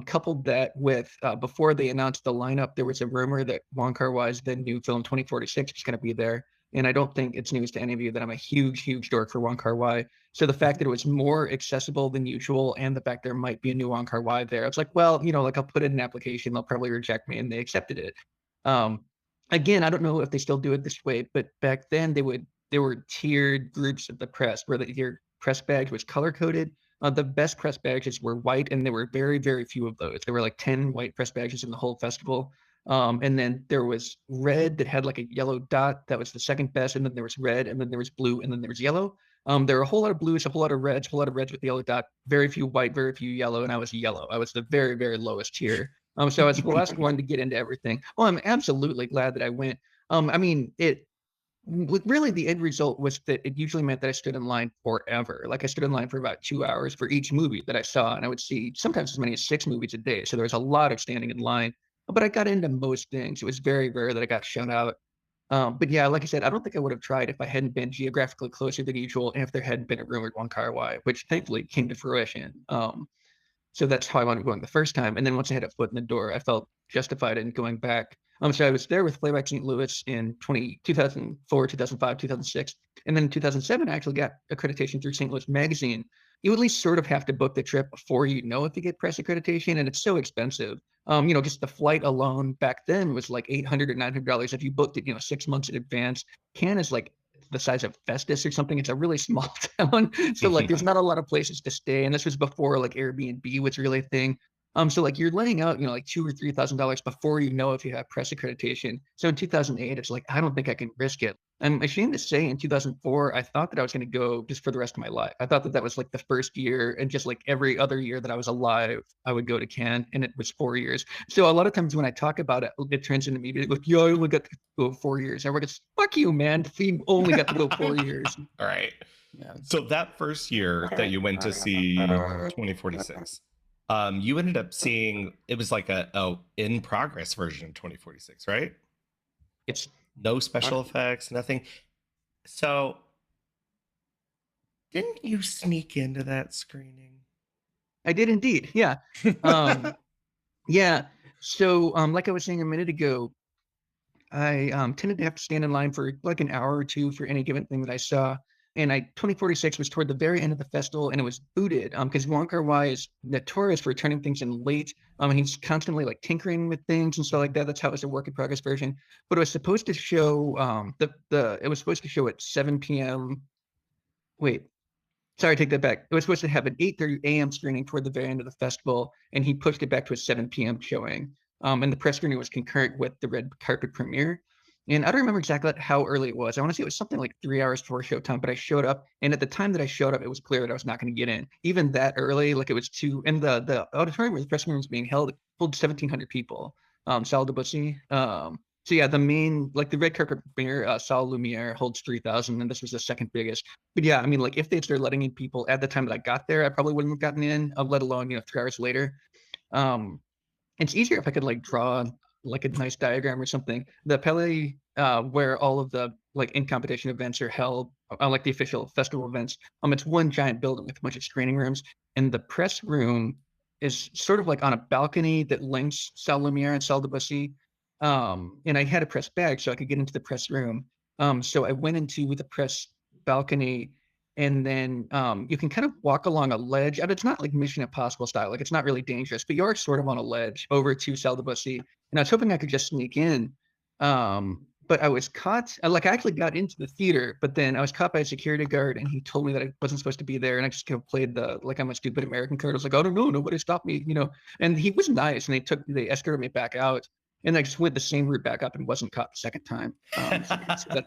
coupled that with, before they announced the lineup, there was a rumor that Wong Kar-wai's the new film 2046 was going to be there. And I don't think it's news to any of you that I'm a huge dork for Wong Kar-wai. So the fact that it was more accessible than usual, and the fact there might be a new Wong Kar-wai there, it's like, well, like I'll put in an application, they'll probably reject me, and they accepted it. Again, I don't know if they still do it this way, but back then there were tiered groups of the press where your press badge was color coded. The best press badges were white, and there were very few of those. There were like 10 white press badges in the whole festival. And then there was red that had like a yellow dot. That was the second best. And then there was red, and then there was blue, and then there was yellow. There were a whole lot of blues, a whole lot of reds with the yellow dot, very few white, very few yellow, and I was yellow. I was the very lowest tier. So I was the last one to get into everything. Oh, I'm absolutely glad that I went. I mean, really the end result was that it usually meant that I stood in line forever. Like I stood in line for about 2 hours for each movie that I saw, and I would see sometimes as many as 6 movies a day. So there was a lot of standing in line, but I got into most things. It was very rare that I got shut out. But yeah, like I said, I don't think I would have tried if I hadn't been geographically closer than usual, and if there hadn't been a rumored Wong Kar-wai, which thankfully came to fruition. So that's how I wanted going the first time. And then once I had a foot in the door, I felt justified in going back. So I was there with Playback St. Louis in 2004, 2005, 2006. And then in 2007, I actually got accreditation through St. Louis Magazine. You at least sort of have to book the trip before you know if you get press accreditation, and it's so expensive. Just the flight alone back then was like $800 or $900 if you booked it, 6 months in advance. Cannes is like the size of Festus or something. It's a really small town. So like there's not a lot of places to stay. And this was before like Airbnb was really a thing. So like you're laying out, like $2,000 or $3,000 before you know if you have press accreditation. So in 2008, it's like, I don't think I can risk it. I'm ashamed to say in 2004, I thought that I was going to go just for the rest of my life. I thought that that was like the first year, and just like every other year that I was alive, I would go to Cannes, and it was 4 years. So a lot of times when I talk about it, it turns into me like, yeah, I only got to go 4 years. Everyone goes, fuck you, man. You only got to go 4 years. All right. Yeah. So that first year that you went to see 2046, you ended up seeing, it was like a in progress version of 2046, right? It's no special effects, nothing. So didn't you sneak into that screening? I did indeed. Yeah. Yeah. So like I was saying a minute ago, I tended to have to stand in line for like an hour or two for any given thing that I saw. And 2046 was toward the very end of the festival, and it was booted because Wong Kar-wai is notorious for turning things in late. And he's constantly like tinkering with things and stuff like that. That's how it was a work in progress version. But it was supposed to show it was supposed to show at 7 p.m. Wait, sorry, take that back. It was supposed to have an 8:30 a.m. screening toward the very end of the festival, and he pushed it back to a 7 p.m. showing. And the press screening was concurrent with the red carpet premiere. And I don't remember exactly how early it was. I want to say it was something like 3 hours before showtime, but I showed up. And at the time that I showed up, it was clear that I was not going to get in. Even that early, like it was too, and the auditorium where the press room was being held pulled 1,700 people. Salle de Bussy. So yeah, the main, like the red carpet premiere, Salle Lumiere holds 3,000, and this was the second biggest. But yeah, I mean, like if they started letting in people at the time that I got there, I probably wouldn't have gotten in, let alone, 3 hours later. It's easier if I could like draw like a nice diagram or something. The Palais, where all of the like in competition events are held, like the official festival events, it's one giant building with a bunch of screening rooms, and the press room is sort of like on a balcony that links Salle Lumiere and Salle de Bussy. And I had a press bag so I could get into the press room. So I went into the press balcony, and then you can kind of walk along a ledge. And it's not like Mission Impossible style, like it's not really dangerous, but you're sort of on a ledge over to Salle de Bussy. And I was hoping I could just sneak in. But I was caught. Like I actually got into the theater, but then I was caught by a security guard, and he told me that I wasn't supposed to be there. And I just kind of played the like I'm a stupid American card. I was like, I don't know, nobody stopped me, And he was nice, and they escorted me back out, and I just went the same route back up and wasn't caught the second time. So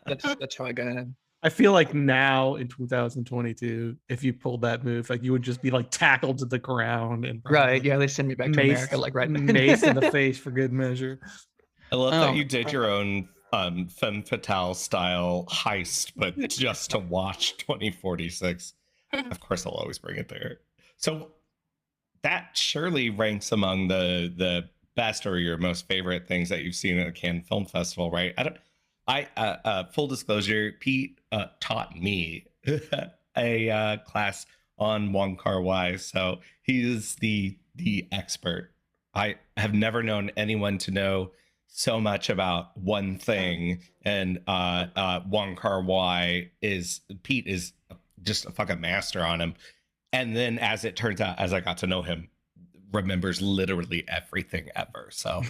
that's how I got in. I feel like now in 2022, if you pulled that move, like you would just be like tackled to the ground and right. Yeah, they send me back to America, like right mace in the face for good measure. I love that you did your own femme fatale style heist, but just to watch 2046. Of course, I'll always bring it there. So that surely ranks among the best or your most favorite things that you've seen at a Cannes Film Festival, right? Full disclosure, Pete taught me a class on Wong Kar-wai, so he is the expert. I have never known anyone to know so much about one thing, and Wong Kar-wai Pete is just a fucking master on him. And then, as it turns out, as I got to know him, remembers literally everything ever. So,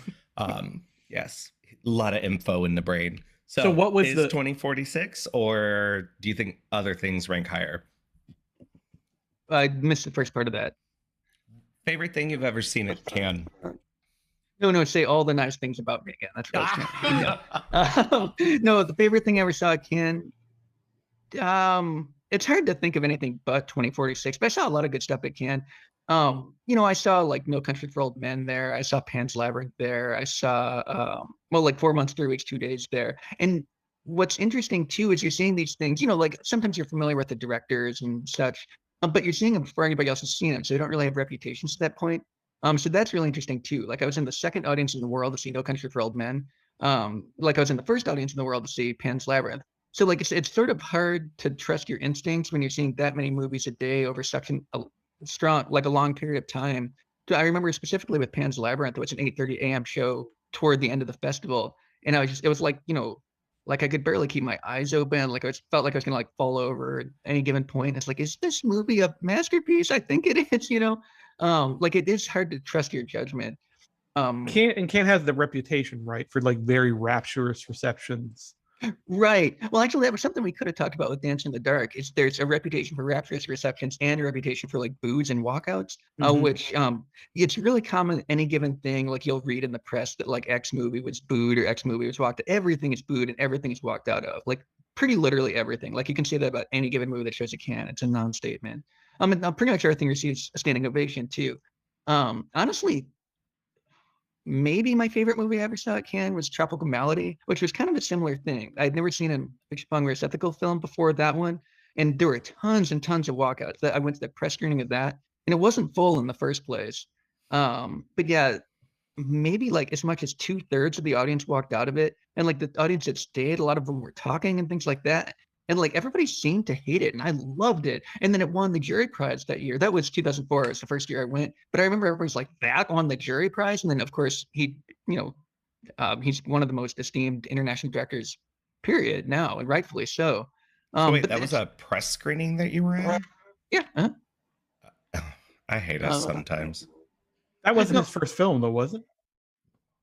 yes, a lot of info in the brain. So what was is 2046, or do you think other things rank higher? I missed the first part of that. Favorite thing you've ever seen at Cannes? No, say all the nice things about me again. That's what I was trying to No, the favorite thing I ever saw at Cannes, it's hard to think of anything but 2046, but I saw a lot of good stuff at Cannes. I saw like No Country for Old Men there. I saw Pan's Labyrinth there. I saw, like 4 months, 3 weeks, 2 days there. And what's interesting too is you're seeing these things, like sometimes you're familiar with the directors and such, but you're seeing them before anybody else has seen them. So they don't really have reputations at that point. So that's really interesting too. Like I was in the second audience in the world to see No Country for Old Men. Like I was in the first audience in the world to see Pan's Labyrinth. So like it's sort of hard to trust your instincts when you're seeing that many movies a day over such a strong, like a long period of time. So I remember specifically with Pan's Labyrinth, it was an 8:30 a.m. show toward the end of the festival, and it was like like I could barely keep my eyes open. Like felt like I was gonna like fall over at any given point. It's like, is this movie a masterpiece? I think it is. Like it is hard to trust your judgment. Cannes has the reputation, right, for like very rapturous receptions. Right. Well, actually, that was something we could have talked about with Dance in the Dark. There's a reputation for rapturous receptions and a reputation for like boos and walkouts, which it's really common. Any given thing, like you'll read in the press that like X movie was booed or X movie was walked. Everything is booed and everything is walked out of. Like pretty literally everything. Like you can say that about any given movie that shows a can. It's a non-statement. And pretty much everything receives a standing ovation too. Honestly, maybe my favorite movie I ever saw at Cannes was Tropical Malady, which was kind of a similar thing. I'd never seen a Bong ethical film before that one, and there were tons and tons of walkouts. I went to the press screening of that, and it wasn't full in the first place. But yeah, maybe like as much as 2/3 of the audience walked out of it, and like the audience that stayed, a lot of them were talking and things like that. And like everybody seemed to hate it, and I loved it. And then it won the jury prize that year. That was 2004. It was the first year I went. But I remember everybody's like, that won the jury prize. And then of course he's one of the most esteemed international directors, period, now, and rightfully so. So wait, that was a press screening that you were at? Yeah. I hate us sometimes. That wasn't his first film, though, was it?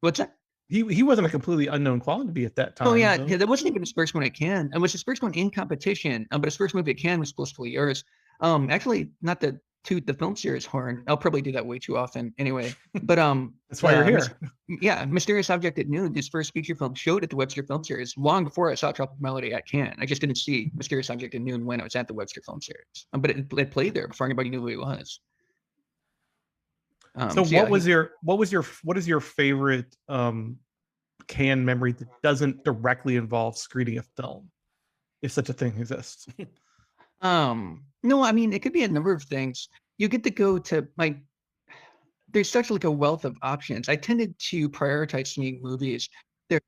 What's that? He wasn't a completely unknown quality at that time. Oh yeah, that wasn't even his first one at Cannes. It was his first one in competition, but his first movie at Cannes was Blissfully Yours. Actually, not to toot the film series horn. I'll probably do that way too often anyway. But that's why you're here. Mysterious Object at Noon, his first feature film, showed at the Webster Film Series long before I saw Tropical Malady at Cannes. I just didn't see Mysterious Object at Noon when I was at the Webster Film Series, but it played there before anybody knew who he was. What is your favorite Cannes memory that doesn't directly involve screening a film, if such a thing exists? No, I mean, it could be a number of things. You get to go to there's such like a wealth of options. I tended to prioritize seeing movies there,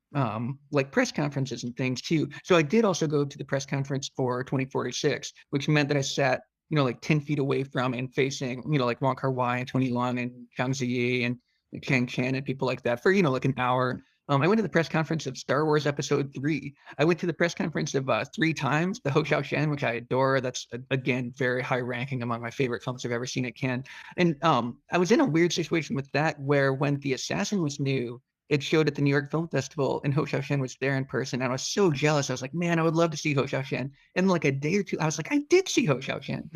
like press conferences and things too. So I did also go to the press conference for 2046, which meant that I sat like 10 feet away from and facing like Wong Kar-wai and Tony Leung and Zhang Ziyi and Chang Chan and people like that for like an hour. I went to the press conference of Star Wars Episode 3. I went to the press conference of 3 times, the Ho Xiaoshen, which I adore. That's, again, very high ranking among my favorite films I've ever seen at Cannes. And I was in a weird situation with that where when The Assassin was new, it showed at the New York Film Festival and Ho Xiaoshen was there in person. And I was so jealous. I was like, man, I would love to see Ho Xiaoshen. And like a day or two, I was like, I did see Ho Xiaoshen.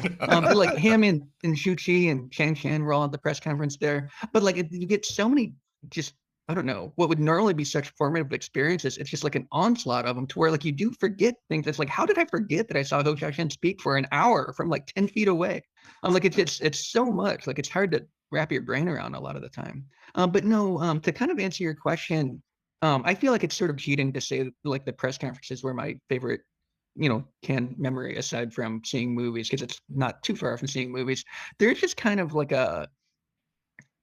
Like him and Shu Qi and Chang Chan were all at the press conference there. But like you get so many just, I don't know, what would normally be such formative experiences. It's just like an onslaught of them to where like you do forget things. It's like, how did I forget that I saw Ho Xiaoshen speak for an hour from like 10 feet away? I'm like, it's so much, like it's hard to wrap your brain around a lot of the time. But no, to kind of answer your question, I feel like it's sort of cheating to say like the press conferences were my favorite, Cannes memory aside from seeing movies, because it's not too far from seeing movies. They're just kind of like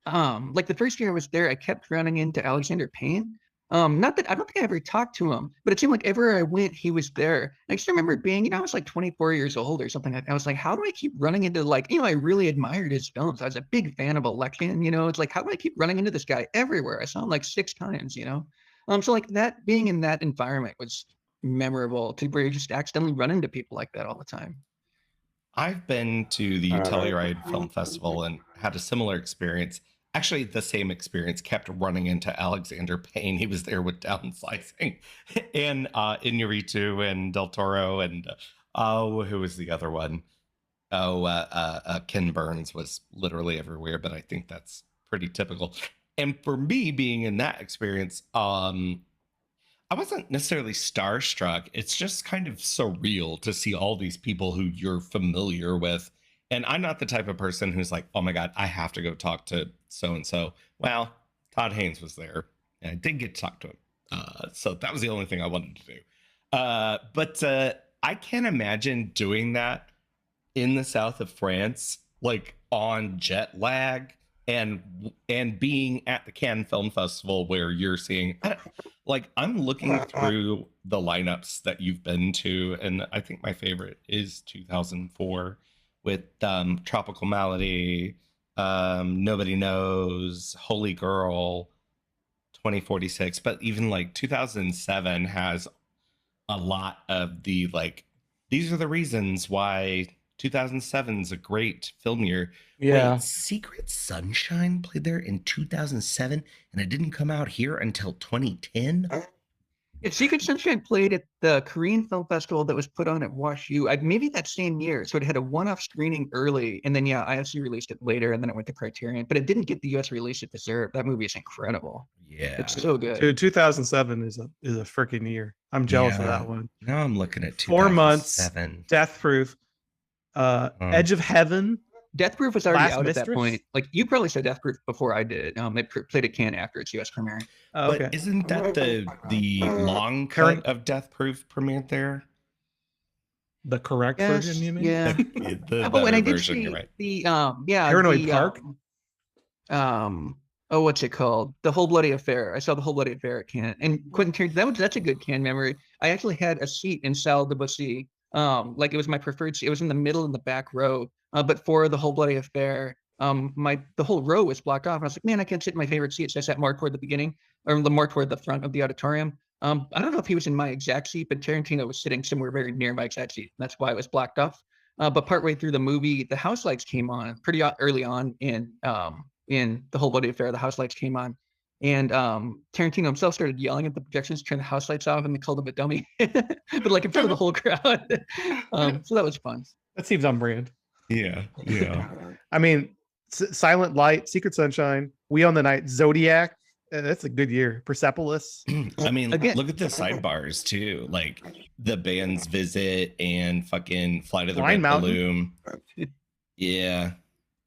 like the first year I was there, I kept running into Alexander Payne. Not that I don't think I ever talked to him, but it seemed like everywhere I went, he was there. I just remember being, I was like 24 years old or something. I was like, how do I keep running into like, I really admired his films. I was a big fan of Election, it's like, how do I keep running into this guy everywhere? I saw him like 6 times, So like that, being in that environment was memorable, to where you just accidentally run into people like that all the time. I've been to the Telluride Film Festival and had a similar experience. Actually, the same experience. Kept running into Alexander Payne. He was there with Downsizing, and Inarritu and Del Toro, and who was the other one? Ken Burns was literally everywhere, but I think that's pretty typical. And for me, being in that experience, I wasn't necessarily starstruck. It's just kind of surreal to see all these people who you're familiar with. And I'm not the type of person who's like, oh my God, I have to go talk to so and so. Well, Todd Haynes was there, and I did get to talk to him. So that was the only thing I wanted to do. But I can't imagine doing that in the south of France, like on jet lag and being at the Cannes Film Festival where you're seeing, like, I'm looking through the lineups that you've been to, and I think my favorite is 2004 with Tropical Malady, Nobody Knows, Holy Girl, 2046. But even like 2007 has a lot of the, like, these are the reasons why 2007 is a great film year. Yeah. Wait, Secret Sunshine played there in 2007 and it didn't come out here until 2010? Secret Sunshine played at the Korean Film Festival that was put on at WashU, maybe that same year. So it had a one-off screening early, and then IFC released it later, and then it went to Criterion. But it didn't get the US release it deserved. That movie is incredible. Yeah. It's so good. Dude, 2007 is a freaking year. I'm jealous of that one. Now I'm looking at 4 months, 2007. Death Proof, Edge of Heaven. Death Proof was already Last out Mistress? at that point. Like, you probably saw Death Proof before I did. It played at Cannes after its US premiere. Oh, okay. But isn't that the long Current- cut of Death Proof premiered there? The correct Yes, version, you mean? yeah. The Oh, and I better did version, see you're right. the Paranoid Park? What's it called? The Whole Bloody Affair. I saw The Whole Bloody Affair at Cannes. And Quentin Tarantino, that's a good Cannes memory. I actually had a seat in Salle de Bussy. Like, it was my preferred seat. It was in the middle in the back row. But for The Whole Bloody Affair, the whole row was blocked off. And I was like, man, I can't sit in my favorite seat. So I sat more toward the beginning, or more toward the front of the auditorium. I don't know if he was in my exact seat, but Tarantino was sitting somewhere very near my exact seat. That's why it was blocked off. But partway through the movie, the house lights came on pretty early on in The Whole Bloody Affair. The house lights came on, and Tarantino himself started yelling at the projections, turn the house lights off, and they called him a dummy, but like in front of the whole crowd. So that was fun. That seems on brand. Yeah. I mean, Silent Light, Secret Sunshine, We Own the Night, Zodiac. That's a good year. Persepolis. I mean, Again- look at the sidebars too, like the band's Visit and fucking Flight of the Blind Red Mountain. Balloon. Yeah.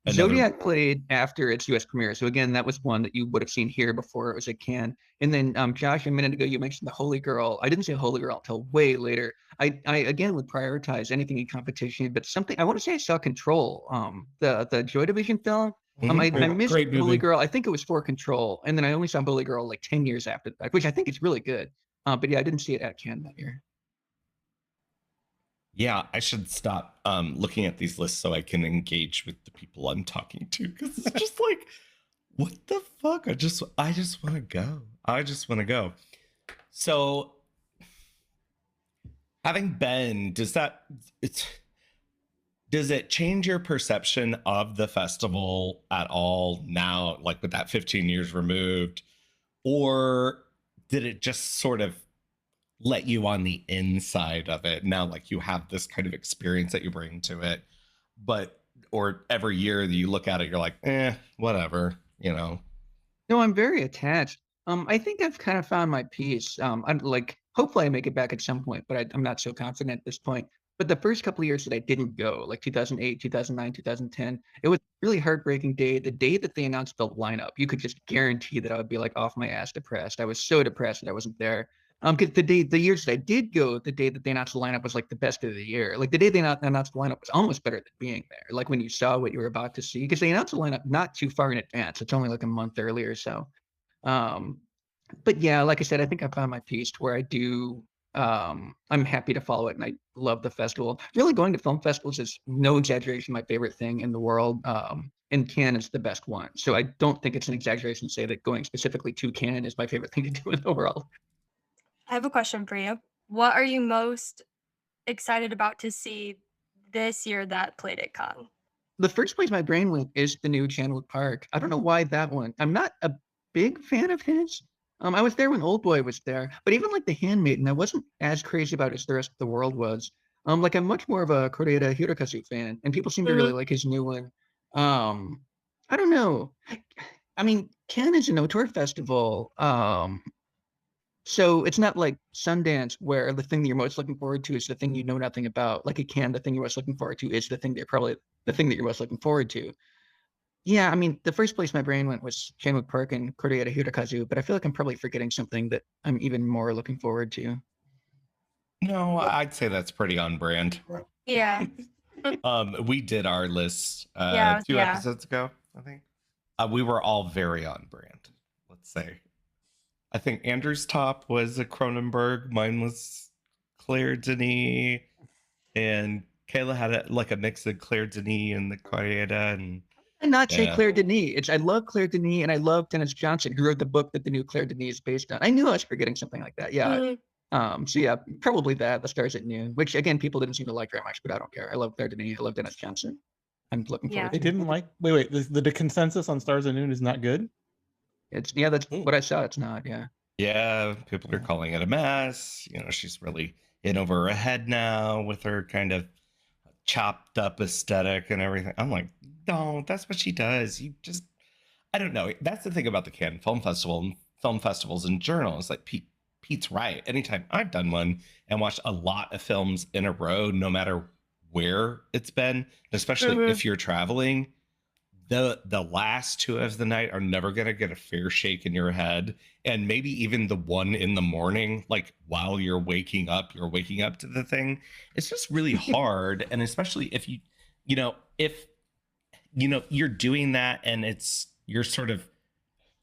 Zodiac played after its US premiere. So again, that was one that you would have seen here before it was at Cannes. And then Josh, a minute ago, you mentioned The Holy Girl. I didn't say Holy Girl until way later. I again would prioritize anything in competition, but something I want to say I saw Control, the Joy Division film. I missed Great movie. Holy Girl. I think it was for Control. And then I only saw Holy Girl like 10 years after that, which I think is really good. But yeah, I didn't see it at Cannes that year. Yeah, I should stop looking at these lists so I can engage with the people I'm talking to, because it's just like, what the fuck? I just want to go. I just want to go. So, having been, does it change your perception of the festival at all now, like with that 15 years removed, or did it just sort of let you on the inside of it now, like you have this kind of experience that you bring to it, or every year that you look at it, you're like, whatever, you know? No, I'm very attached. I think I've kind of found my peace. I'm like, hopefully I make it back at some point, but I'm not so confident at this point. But the first couple of years that I didn't go, like 2008, 2009, 2010, it was a really heartbreaking day. The day that they announced the lineup, you could just guarantee that I would be like off my ass depressed. I was so depressed that I wasn't there. Because the years that I did go, the day that they announced the lineup was like the best of the year. Like the day they announced the lineup was almost better than being there. Like when you saw what you were about to see, because they announced the lineup not too far in advance. It's only like a month earlier or so. But yeah, like I said, I think I found my peace to where I do. I'm happy to follow it, and I love the festival. Really, going to film festivals is no exaggeration my favorite thing in the world. and Cannes is the best one. So I don't think it's an exaggeration to say that going specifically to Cannes is my favorite thing to do in the world. I have a question for you. What are you most excited about to see this year that played at Cannes? The first place my brain went is the new Chandler Park. I don't know why that one. I'm not a big fan of his. I was there when Old Boy was there, but even like The Handmaiden, I wasn't as crazy about it as the rest of the world was. Like I'm much more of a Koreeda Hirokazu fan, and people seem to really like his new one. I don't know. I mean, Cannes is an auteur festival. So it's not like Sundance where the thing that you're most looking forward to is the thing you know nothing about. Like at Cannes, the thing you're most looking forward to is the thing that you're most looking forward to. Yeah, I mean, the first place my brain went was Shanwook Park and Koreeda Hirokazu, but I feel like I'm probably forgetting something that I'm even more looking forward to. No, I'd say that's pretty on brand. Yeah. We did our list Yeah, 2 yeah. episodes ago, I think. We were all very on brand, let's say. I think Andrew's top was a Cronenberg. Mine was Claire Denis. And Kayla had a mix of Claire Denis and the Koreeda. And not say Claire Denis. I love Claire Denis and I love Dennis Johnson, who wrote the book that the new Claire Denis is based on. I knew I was forgetting something like that. Yeah. So yeah, probably that. The Stars at Noon, which again, people didn't seem to like very much, but I don't care. I love Claire Denis. I love Dennis Johnson. I'm looking forward to They it. didn't like. Wait. The consensus on Stars at Noon is not good. That's what I saw. It's not. Yeah. Yeah, people are calling it a mess. She's really in over her head now with her kind of chopped up aesthetic and everything. I'm like, no, that's what she does. I don't know. That's the thing about the Cannes Film Festival and film festivals in general. It's like Pete's right. Anytime I've done one and watched a lot of films in a row, no matter where it's been, especially if you're traveling, the last 2 of the night are never going to get a fair shake in your head. And maybe even the one in the morning, like while you're waking up to the thing. It's just really hard. And especially if you're doing that and you're sort of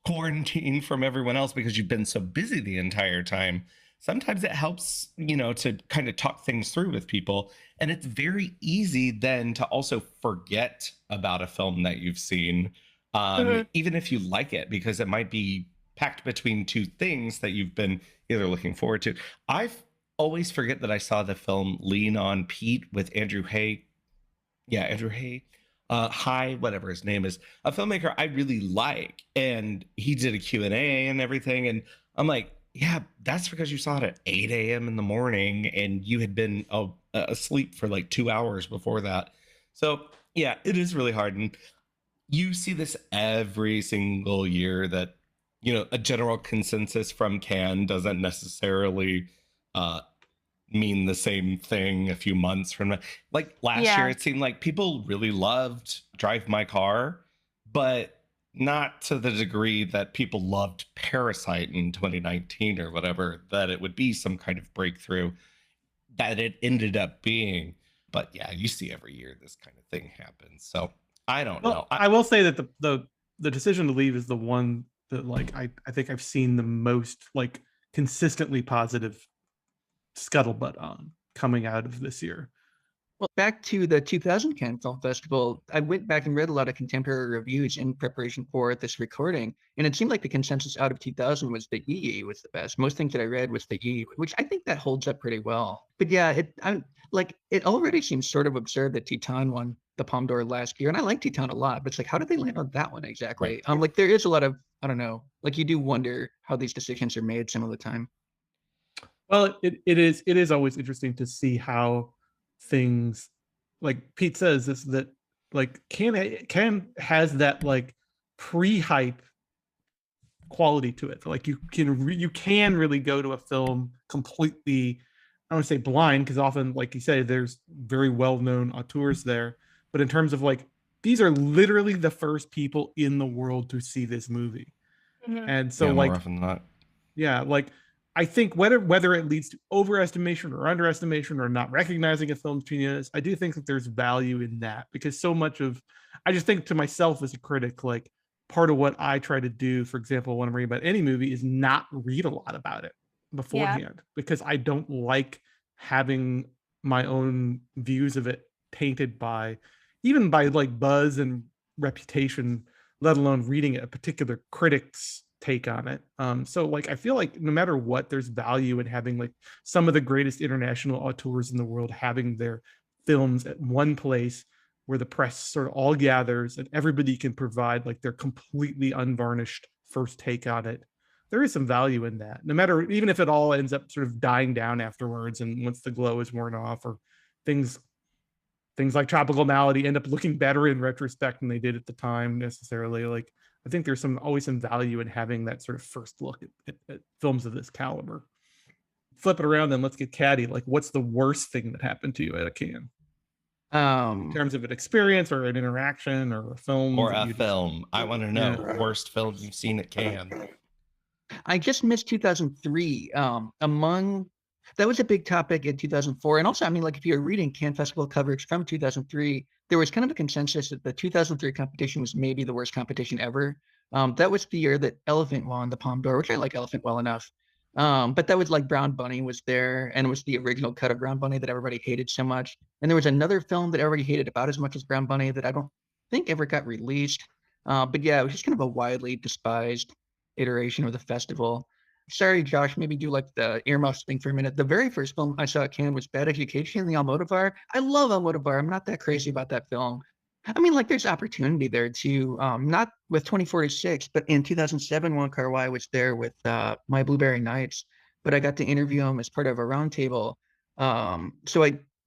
quarantined from everyone else because you've been so busy the entire time. Sometimes it helps, to kind of talk things through with people. And it's very easy then to also forget about a film that you've seen, even if you like it, because it might be packed between 2 things that you've been either looking forward to. I always forget that I saw the film Lean on Pete with Andrew Hay. Yeah, Andrew Hay. Hi, whatever his name is, a filmmaker I really like. And he did a Q&A and everything. And I'm like, yeah, that's because you saw it at 8 a.m. in the morning and you had been asleep for like 2 hours before that. So yeah, it is really hard. And you see this every single year that, a general consensus from Cannes doesn't necessarily mean the same thing a few months from now. Like last year, it seemed like people really loved Drive My Car, but not to the degree that people loved Parasite in 2019 or whatever, that it would be some kind of breakthrough that it ended up being. But yeah, you see every year this kind of thing happens. So I don't know. I will say that the decision to leave is the one that I think I've seen the most consistently positive scuttlebutt on coming out of this year. Well, back to the 2000 Cannes Film Festival, I went back and read a lot of contemporary reviews in preparation for this recording, and it seemed like the consensus out of 2000 was the EE was the best. Most things that I read was the E, which I think that holds up pretty well. But yeah, it already seems sort of absurd that Titan won the Palme d'Or last year, and I like Titan a lot, but it's like, how did they land on that one exactly? Right. There is a lot of, I don't know, you do wonder how these decisions are made some of the time. Well, it is always interesting to see how things, like Pete says, is that Cannes has that pre-hype quality to it. You can really go to a film completely, I don't want to say blind, because often, like you say, there's very well-known auteurs there. But in terms of these are literally the first people in the world to see this movie. Mm-hmm. And so more often than not. Yeah, I think whether it leads to overestimation or underestimation or not recognizing a film's genius, I do think that there's value in that, because so much of, I just think to myself as a critic, part of what I try to do, for example, when I'm reading about any movie, is not read a lot about it beforehand, because I don't like having my own views of it tainted by buzz and reputation, let alone reading a particular critic's take on it. So like I feel like no matter what, there's value in having like some of the greatest international auteurs in the world having their films at one place where the press sort of all gathers and everybody can provide like their completely unvarnished first take on it. There is some value in that, no matter, even if it all ends up sort of dying down afterwards and once the glow is worn off, or things like Tropical Malady end up looking better in retrospect than they did at the time necessarily. Like I think there's always some value in having that sort of first look at films of this caliber. Flip it around, then let's get catty. Like, what's the worst thing that happened to you at a Cannes? In terms of an experience or an interaction or a film? Or a film. I want to know worst film you've seen at Cannes. I just missed 2003. That was a big topic in 2004. And also, I mean, like if you're reading Cannes Festival coverage from 2003, there was kind of a consensus that the 2003 competition was maybe the worst competition ever. That was the year that Elephant won the Palme d'Or, which I like Elephant well enough. But that was like Brown Bunny was there, and it was the original cut of Brown Bunny that everybody hated so much. And there was another film that everybody hated about as much as Brown Bunny that I don't think ever got released. But yeah, it was just kind of a widely despised iteration of the festival. Sorry, Josh, maybe do like the earmuffs thing for a minute. The very first film I saw at Cannes was Bad Education, the Almodovar. I love Almodovar. I'm not that crazy about that film. I mean, like there's opportunity there too. Not with 2046, but in 2007, Wong Kar-wai was there with My Blueberry Nights, but I got to interview him as part of a roundtable.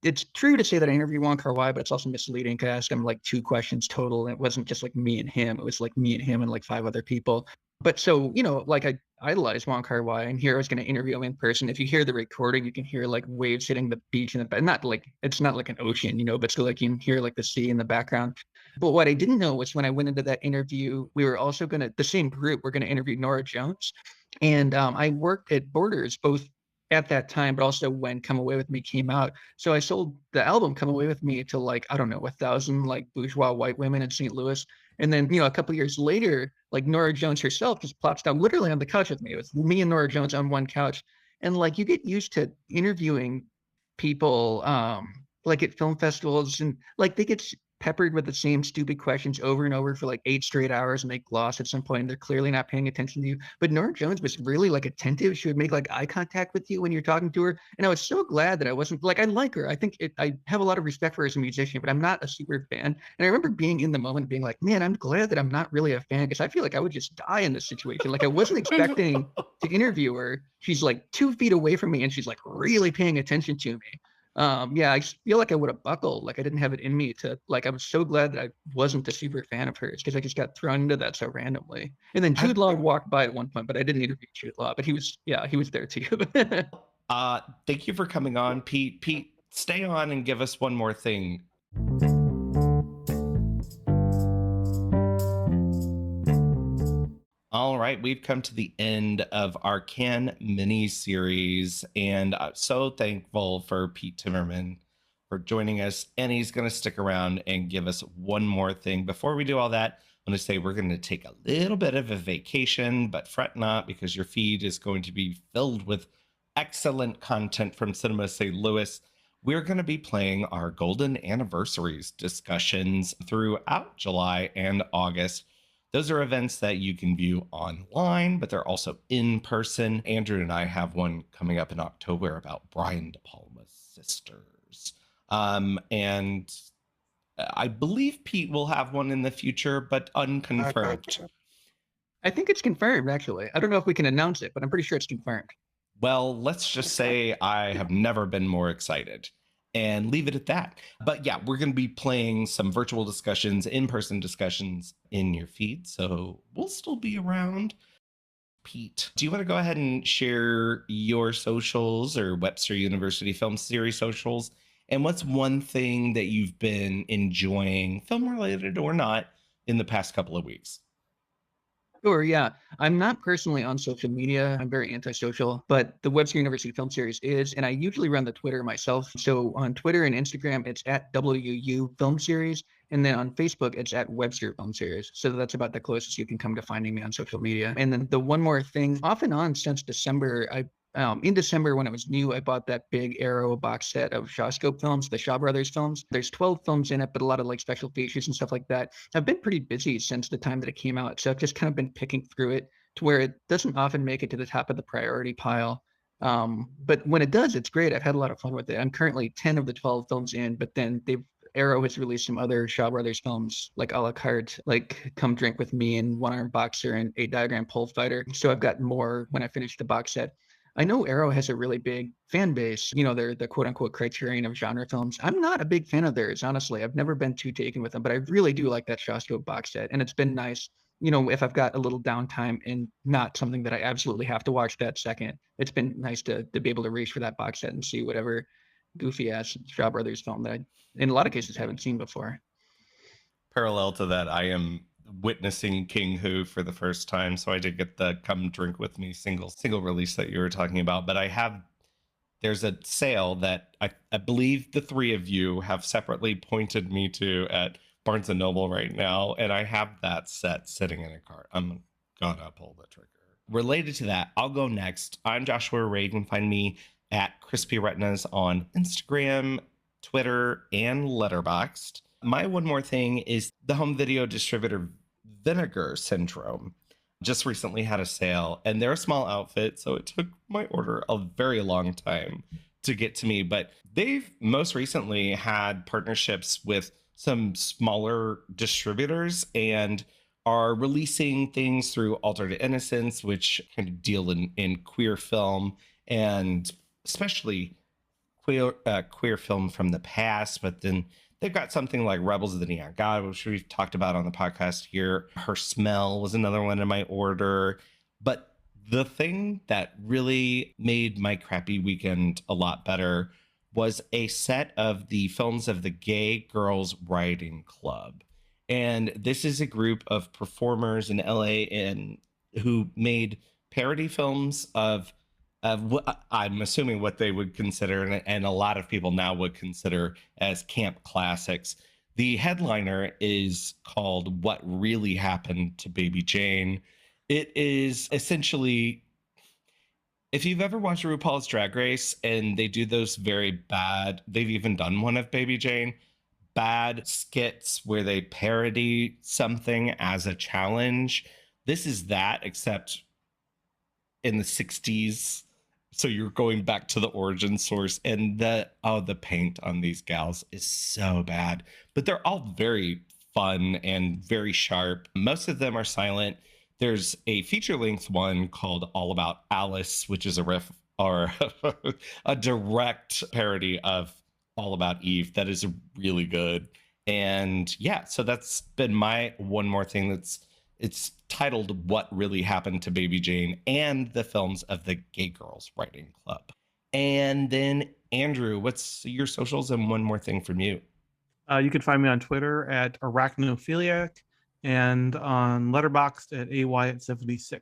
It's true to say that I interviewed Wong Kar-wai, but it's also misleading because I asked him like 2 questions total. And it wasn't just like me and him. It was like me and him and like 5 other people. But so, you know, like I idolize Wong Kar-wai, and here I was going to interview him in person. If you hear the recording, you can hear like waves hitting the beach in the back. Not like, it's not like an ocean, you know, but still like you can hear like the sea in the background. But what I didn't know was when I went into that interview, we were also the same group, we're going to interview Nora Jones. And I worked at Borders both at that time, but also when Come Away With Me came out. So I sold the album Come Away With Me to like, I don't know, 1,000 like bourgeois white women in St. Louis. And then, you know, a couple of years later, like Nora Jones herself just plops down literally on the couch with me. It was me and Nora Jones on one couch. And like you get used to interviewing people like at film festivals, and like they get peppered with the same stupid questions over and over for like 8 straight hours, and they gloss at some point and they're clearly not paying attention to you. But Nora Jones was really like attentive. She would make like eye contact with you when you're talking to her. And I was so glad that I wasn't like, I like her. I think I have a lot of respect for her as a musician, but I'm not a super fan. And I remember being in the moment being like, man, I'm glad that I'm not really a fan, because I feel like I would just die in this situation. Like I wasn't expecting to interview her. She's like 2 feet away from me and she's like really paying attention to me. Yeah, I just feel like I would have buckled. Like I didn't have it in me to like. I was so glad that I wasn't a super fan of hers, because I just got thrown into that so randomly. And then Jude Law walked by at one point, but I didn't interview Jude Law. But he was there too. Thank you for coming on, Pete. Pete, stay on and give us one more thing. All right, we've come to the end of our Cannes mini-series, and I'm so thankful for Pete Timmermann for joining us, and he's going to stick around and give us one more thing. Before we do all that, I'm going to say we're going to take a little bit of a vacation, but fret not, because your feed is going to be filled with excellent content from Cinema St. Louis. We're going to be playing our Golden Anniversaries discussions throughout July and August. Those are events that you can view online, but they're also in person. Andrew and I have one coming up in October about Brian De Palma's sisters. And I believe Pete will have one in the future, but unconfirmed. I think it's confirmed, actually. I don't know if we can announce it, but I'm pretty sure it's confirmed. Well, let's just say I have never been more excited, and leave it at that. But yeah, we're going to be playing some virtual discussions, in-person discussions in your feed. So we'll still be around. Pete, do you want to go ahead and share your socials or Webster University Film Series socials? And what's one thing that you've been enjoying, film related or not, in the past couple of weeks? Sure, yeah. I'm not personally on social media. I'm very antisocial, but the Webster University Film Series is, and I usually run the Twitter myself. So on Twitter and Instagram, it's at WU Film Series. And then on Facebook, it's at Webster Film Series. So that's about the closest you can come to finding me on social media. And then the one more thing, off and on since December, In December, when it was new, I bought that big Arrow box set of Shawscope films, the Shaw Brothers films. There's 12 films in it, but a lot of like special features and stuff like that. I've been pretty busy since the time that it came out, so I've just kind of been picking through it to where it doesn't often make it to the top of the priority pile. But when it does, it's great. I've had a lot of fun with it. I'm currently 10 of the 12 films in, but then Arrow has released some other Shaw Brothers films, like a la carte, like Come Drink With Me and One Arm Boxer and 8 Diagram Pole Fighter. So I've got more when I finish the box set. I know Arrow has a really big fan base. You know, they're the quote unquote criterion of genre films. I'm not a big fan of theirs, honestly. I've never been too taken with them, but I really do like that Shawscope box set. And it's been nice, you know, if I've got a little downtime and not something that I absolutely have to watch that second, it's been nice to be able to reach for that box set and see whatever goofy ass Shaw Brothers film that I, in a lot of cases, haven't seen before. Parallel to that, I am witnessing King Hu for the first time, so I did get the Come Drink With Me single release that you were talking about. But there's a sale that I believe the three of you have separately pointed me to at Barnes & Noble right now, and I have that set sitting in a cart. I'm gonna pull the trigger. Related to that, I'll go next. I'm Joshua Ray. You can find me at Crispy Retinas on Instagram, Twitter, and Letterboxd. My one more thing is the home video distributor Vinegar Syndrome just recently had a sale, and they're a small outfit, so it took my order a very long time to get to me. But they've most recently had partnerships with some smaller distributors and are releasing things through Altered Innocence, which kind of deal in queer film and especially queer film from the past. But then they've got something like Rebels of the Neon God, which we've talked about on the podcast here. Her Smell was another one in my order. But the thing that really made my crappy weekend a lot better was a set of the films of the Gay Girls Writing Club. And this is a group of performers in LA who made parody films of what I'm assuming what they would consider, and a lot of people now would consider as camp classics. The headliner is called What Really Happened to Baby Jane. It is essentially, if you've ever watched RuPaul's Drag Race and they do those very bad, they've even done one of Baby Jane, bad skits where they parody something as a challenge. This is that, except in the 60s. So you're going back to the origin source, and the paint on these gals is so bad, but they're all very fun and very sharp. Most of them are silent. There's a feature-length one called All About Alice, which is a riff or a direct parody of All About Eve that is really good. And yeah, so that's been my one more thing. It's titled What Really Happened to Baby Jane, and the films of the Gay Girls Writing Club. And then Andrew, what's your socials and one more thing from you? You can find me on Twitter at Arachnophiliac and on Letterboxd at AY76.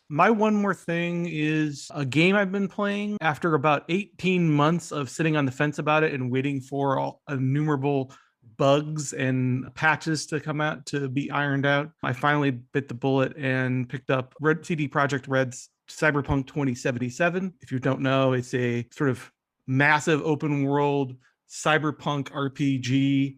My one more thing is a game I've been playing. After about 18 months of sitting on the fence about it and waiting for innumerable bugs and patches to come out to be ironed out, I finally bit the bullet and picked up CD Projekt Red's Cyberpunk 2077. If you don't know, it's a sort of massive open world cyberpunk RPG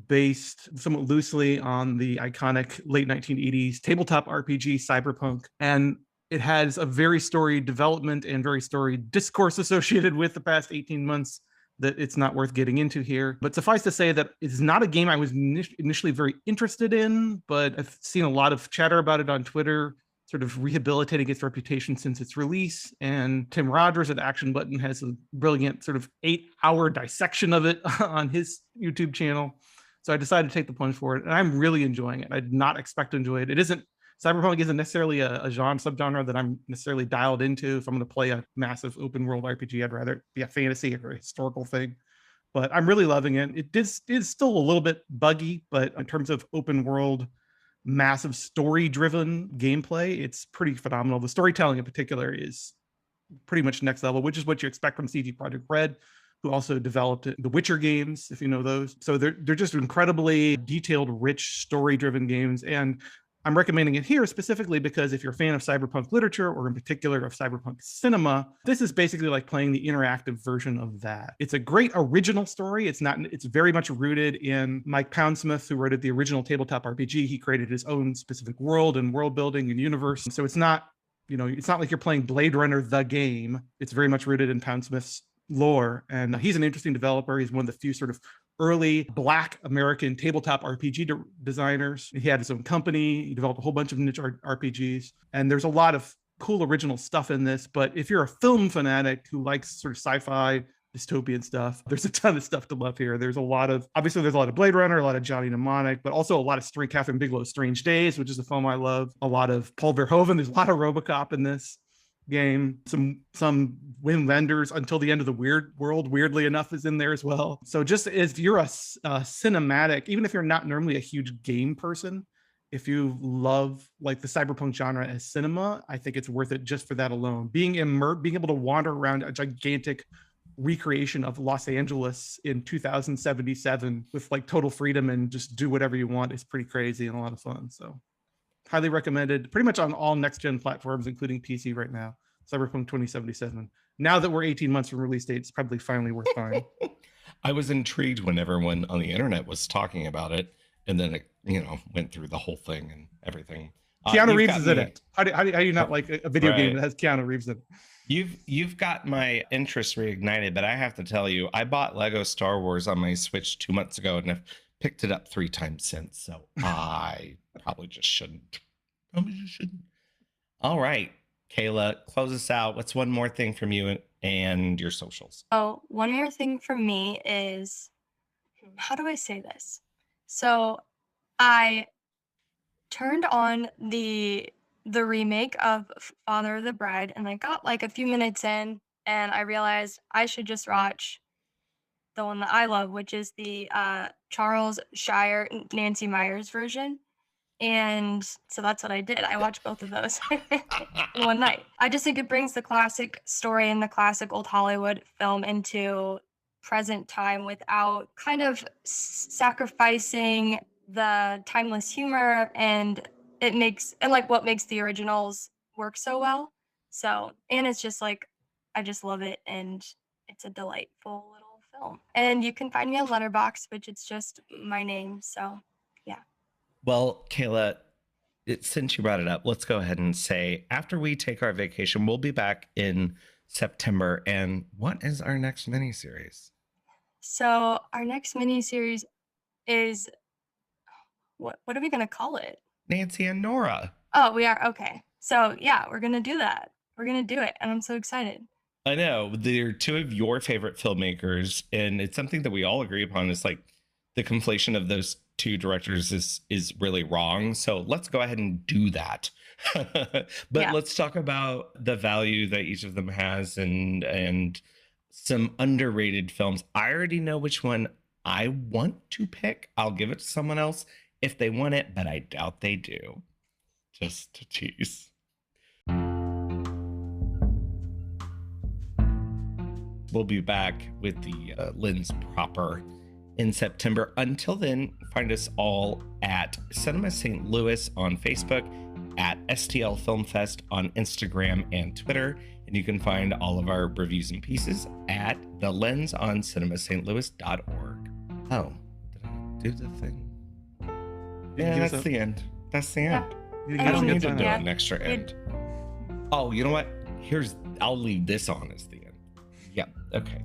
based somewhat loosely on the iconic late 1980s tabletop RPG Cyberpunk. And it has a very storied development and very storied discourse associated with the past 18 months that it's not worth getting into here. But suffice to say that it's not a game I was initially very interested in, but I've seen a lot of chatter about it on Twitter, sort of rehabilitating its reputation since its release. And Tim Rogers at Action Button has a brilliant sort of 8-hour dissection of it on his YouTube channel. So I decided to take the plunge for it, and I'm really enjoying it. I did not expect to enjoy it. Cyberpunk isn't necessarily a genre subgenre that I'm necessarily dialed into. If I'm going to play a massive open world RPG, I'd rather be a fantasy or a historical thing. But I'm really loving it. It is still a little bit buggy, but in terms of open world, massive story-driven gameplay, it's pretty phenomenal. The storytelling in particular is pretty much next level, which is what you expect from CD Projekt Red, who also developed the Witcher games, if you know those. So they're just incredibly detailed, rich, story-driven games. And I'm recommending it here specifically because if you're a fan of cyberpunk literature, or in particular of cyberpunk cinema, this is basically like playing the interactive version of that. It's a great original story. It's very much rooted in Mike Poundsmith, who wrote the original tabletop RPG. He created his own specific world and world building and universe. So it's not, it's not like you're playing Blade Runner, the game. It's very much rooted in Poundsmith's lore. And he's an interesting developer. He's one of the few sort of early Black American tabletop RPG designers. He had his own company. He developed a whole bunch of niche RPGs. And there's a lot of cool original stuff in this. But if you're a film fanatic who likes sort of sci-fi, dystopian stuff, there's a ton of stuff to love here. There's a lot of Blade Runner, a lot of Johnny Mnemonic, but also a lot of Catherine Bigelow's Strange Days, which is a film I love. A lot of Paul Verhoeven. There's a lot of RoboCop in this game. Some Wim Wenders Until the End of the Weird World, weirdly enough, is in there as well. So just if you're a cinematic, even if you're not normally a huge game person, if you love like the cyberpunk genre as cinema, I think it's worth it just for that alone. Being able to wander around a gigantic recreation of Los Angeles in 2077 with like total freedom and just do whatever you want is pretty crazy and a lot of fun. So highly recommended, pretty much on all next-gen platforms, including PC right now. Cyberpunk 2077. Now that we're 18 months from release date, it's probably finally worth buying. I was intrigued when everyone on the internet was talking about it, and then it, went through the whole thing and everything. Keanu Reeves is in it. How do you not like a video game that has Keanu Reeves in it? You've got my interest reignited, but I have to tell you, I bought Lego Star Wars on my Switch 2 months ago, and I've picked it up 3 times since. So I probably just shouldn't. All right, Kayla, close us out. What's one more thing from you and your socials? Oh, one more thing from me is, how do I say this? So I turned on the remake of Father of the Bride, and I got like a few minutes in, and I realized I should just watch the one that I love, which is the Charles Shire, Nancy Meyers version. And so that's what I did. I watched both of those in one night. I just think it brings the classic story and the classic old Hollywood film into present time without kind of sacrificing the timeless humor, and what makes the originals work so well. So, and it's just like, I just love it, and it's a delightful little film. And you can find me on Letterboxd, which it's just my name. So yeah. Well, Kayla, since you brought it up, let's go ahead and say, after we take our vacation, we'll be back in September. And what is our next miniseries? So our next miniseries is, what are we going to call it? Nancy and Nora. Oh, we are? Okay. So yeah, we're going to do that. We're going to do it. And I'm so excited. I know. They're 2 of your favorite filmmakers. And it's something that we all agree upon. Is like the conflation of those 2 directors is really wrong. So let's go ahead and do that. But let's talk about the value that each of them has and some underrated films. I already know which one I want to pick. I'll give it to someone else if they want it, but I doubt they do. Just to tease. We'll be back with the lens proper in September. Until then, find us all at Cinema St. Louis on Facebook, at STL Film Fest on Instagram and Twitter, and you can find all of our reviews and pieces at The Lens on cinemastlouis.org. Oh, did I do the thing? Yeah, that's the end. That's the end. I don't need to do an extra end. Oh, you know what? I'll leave this on as the end. Yep. Okay.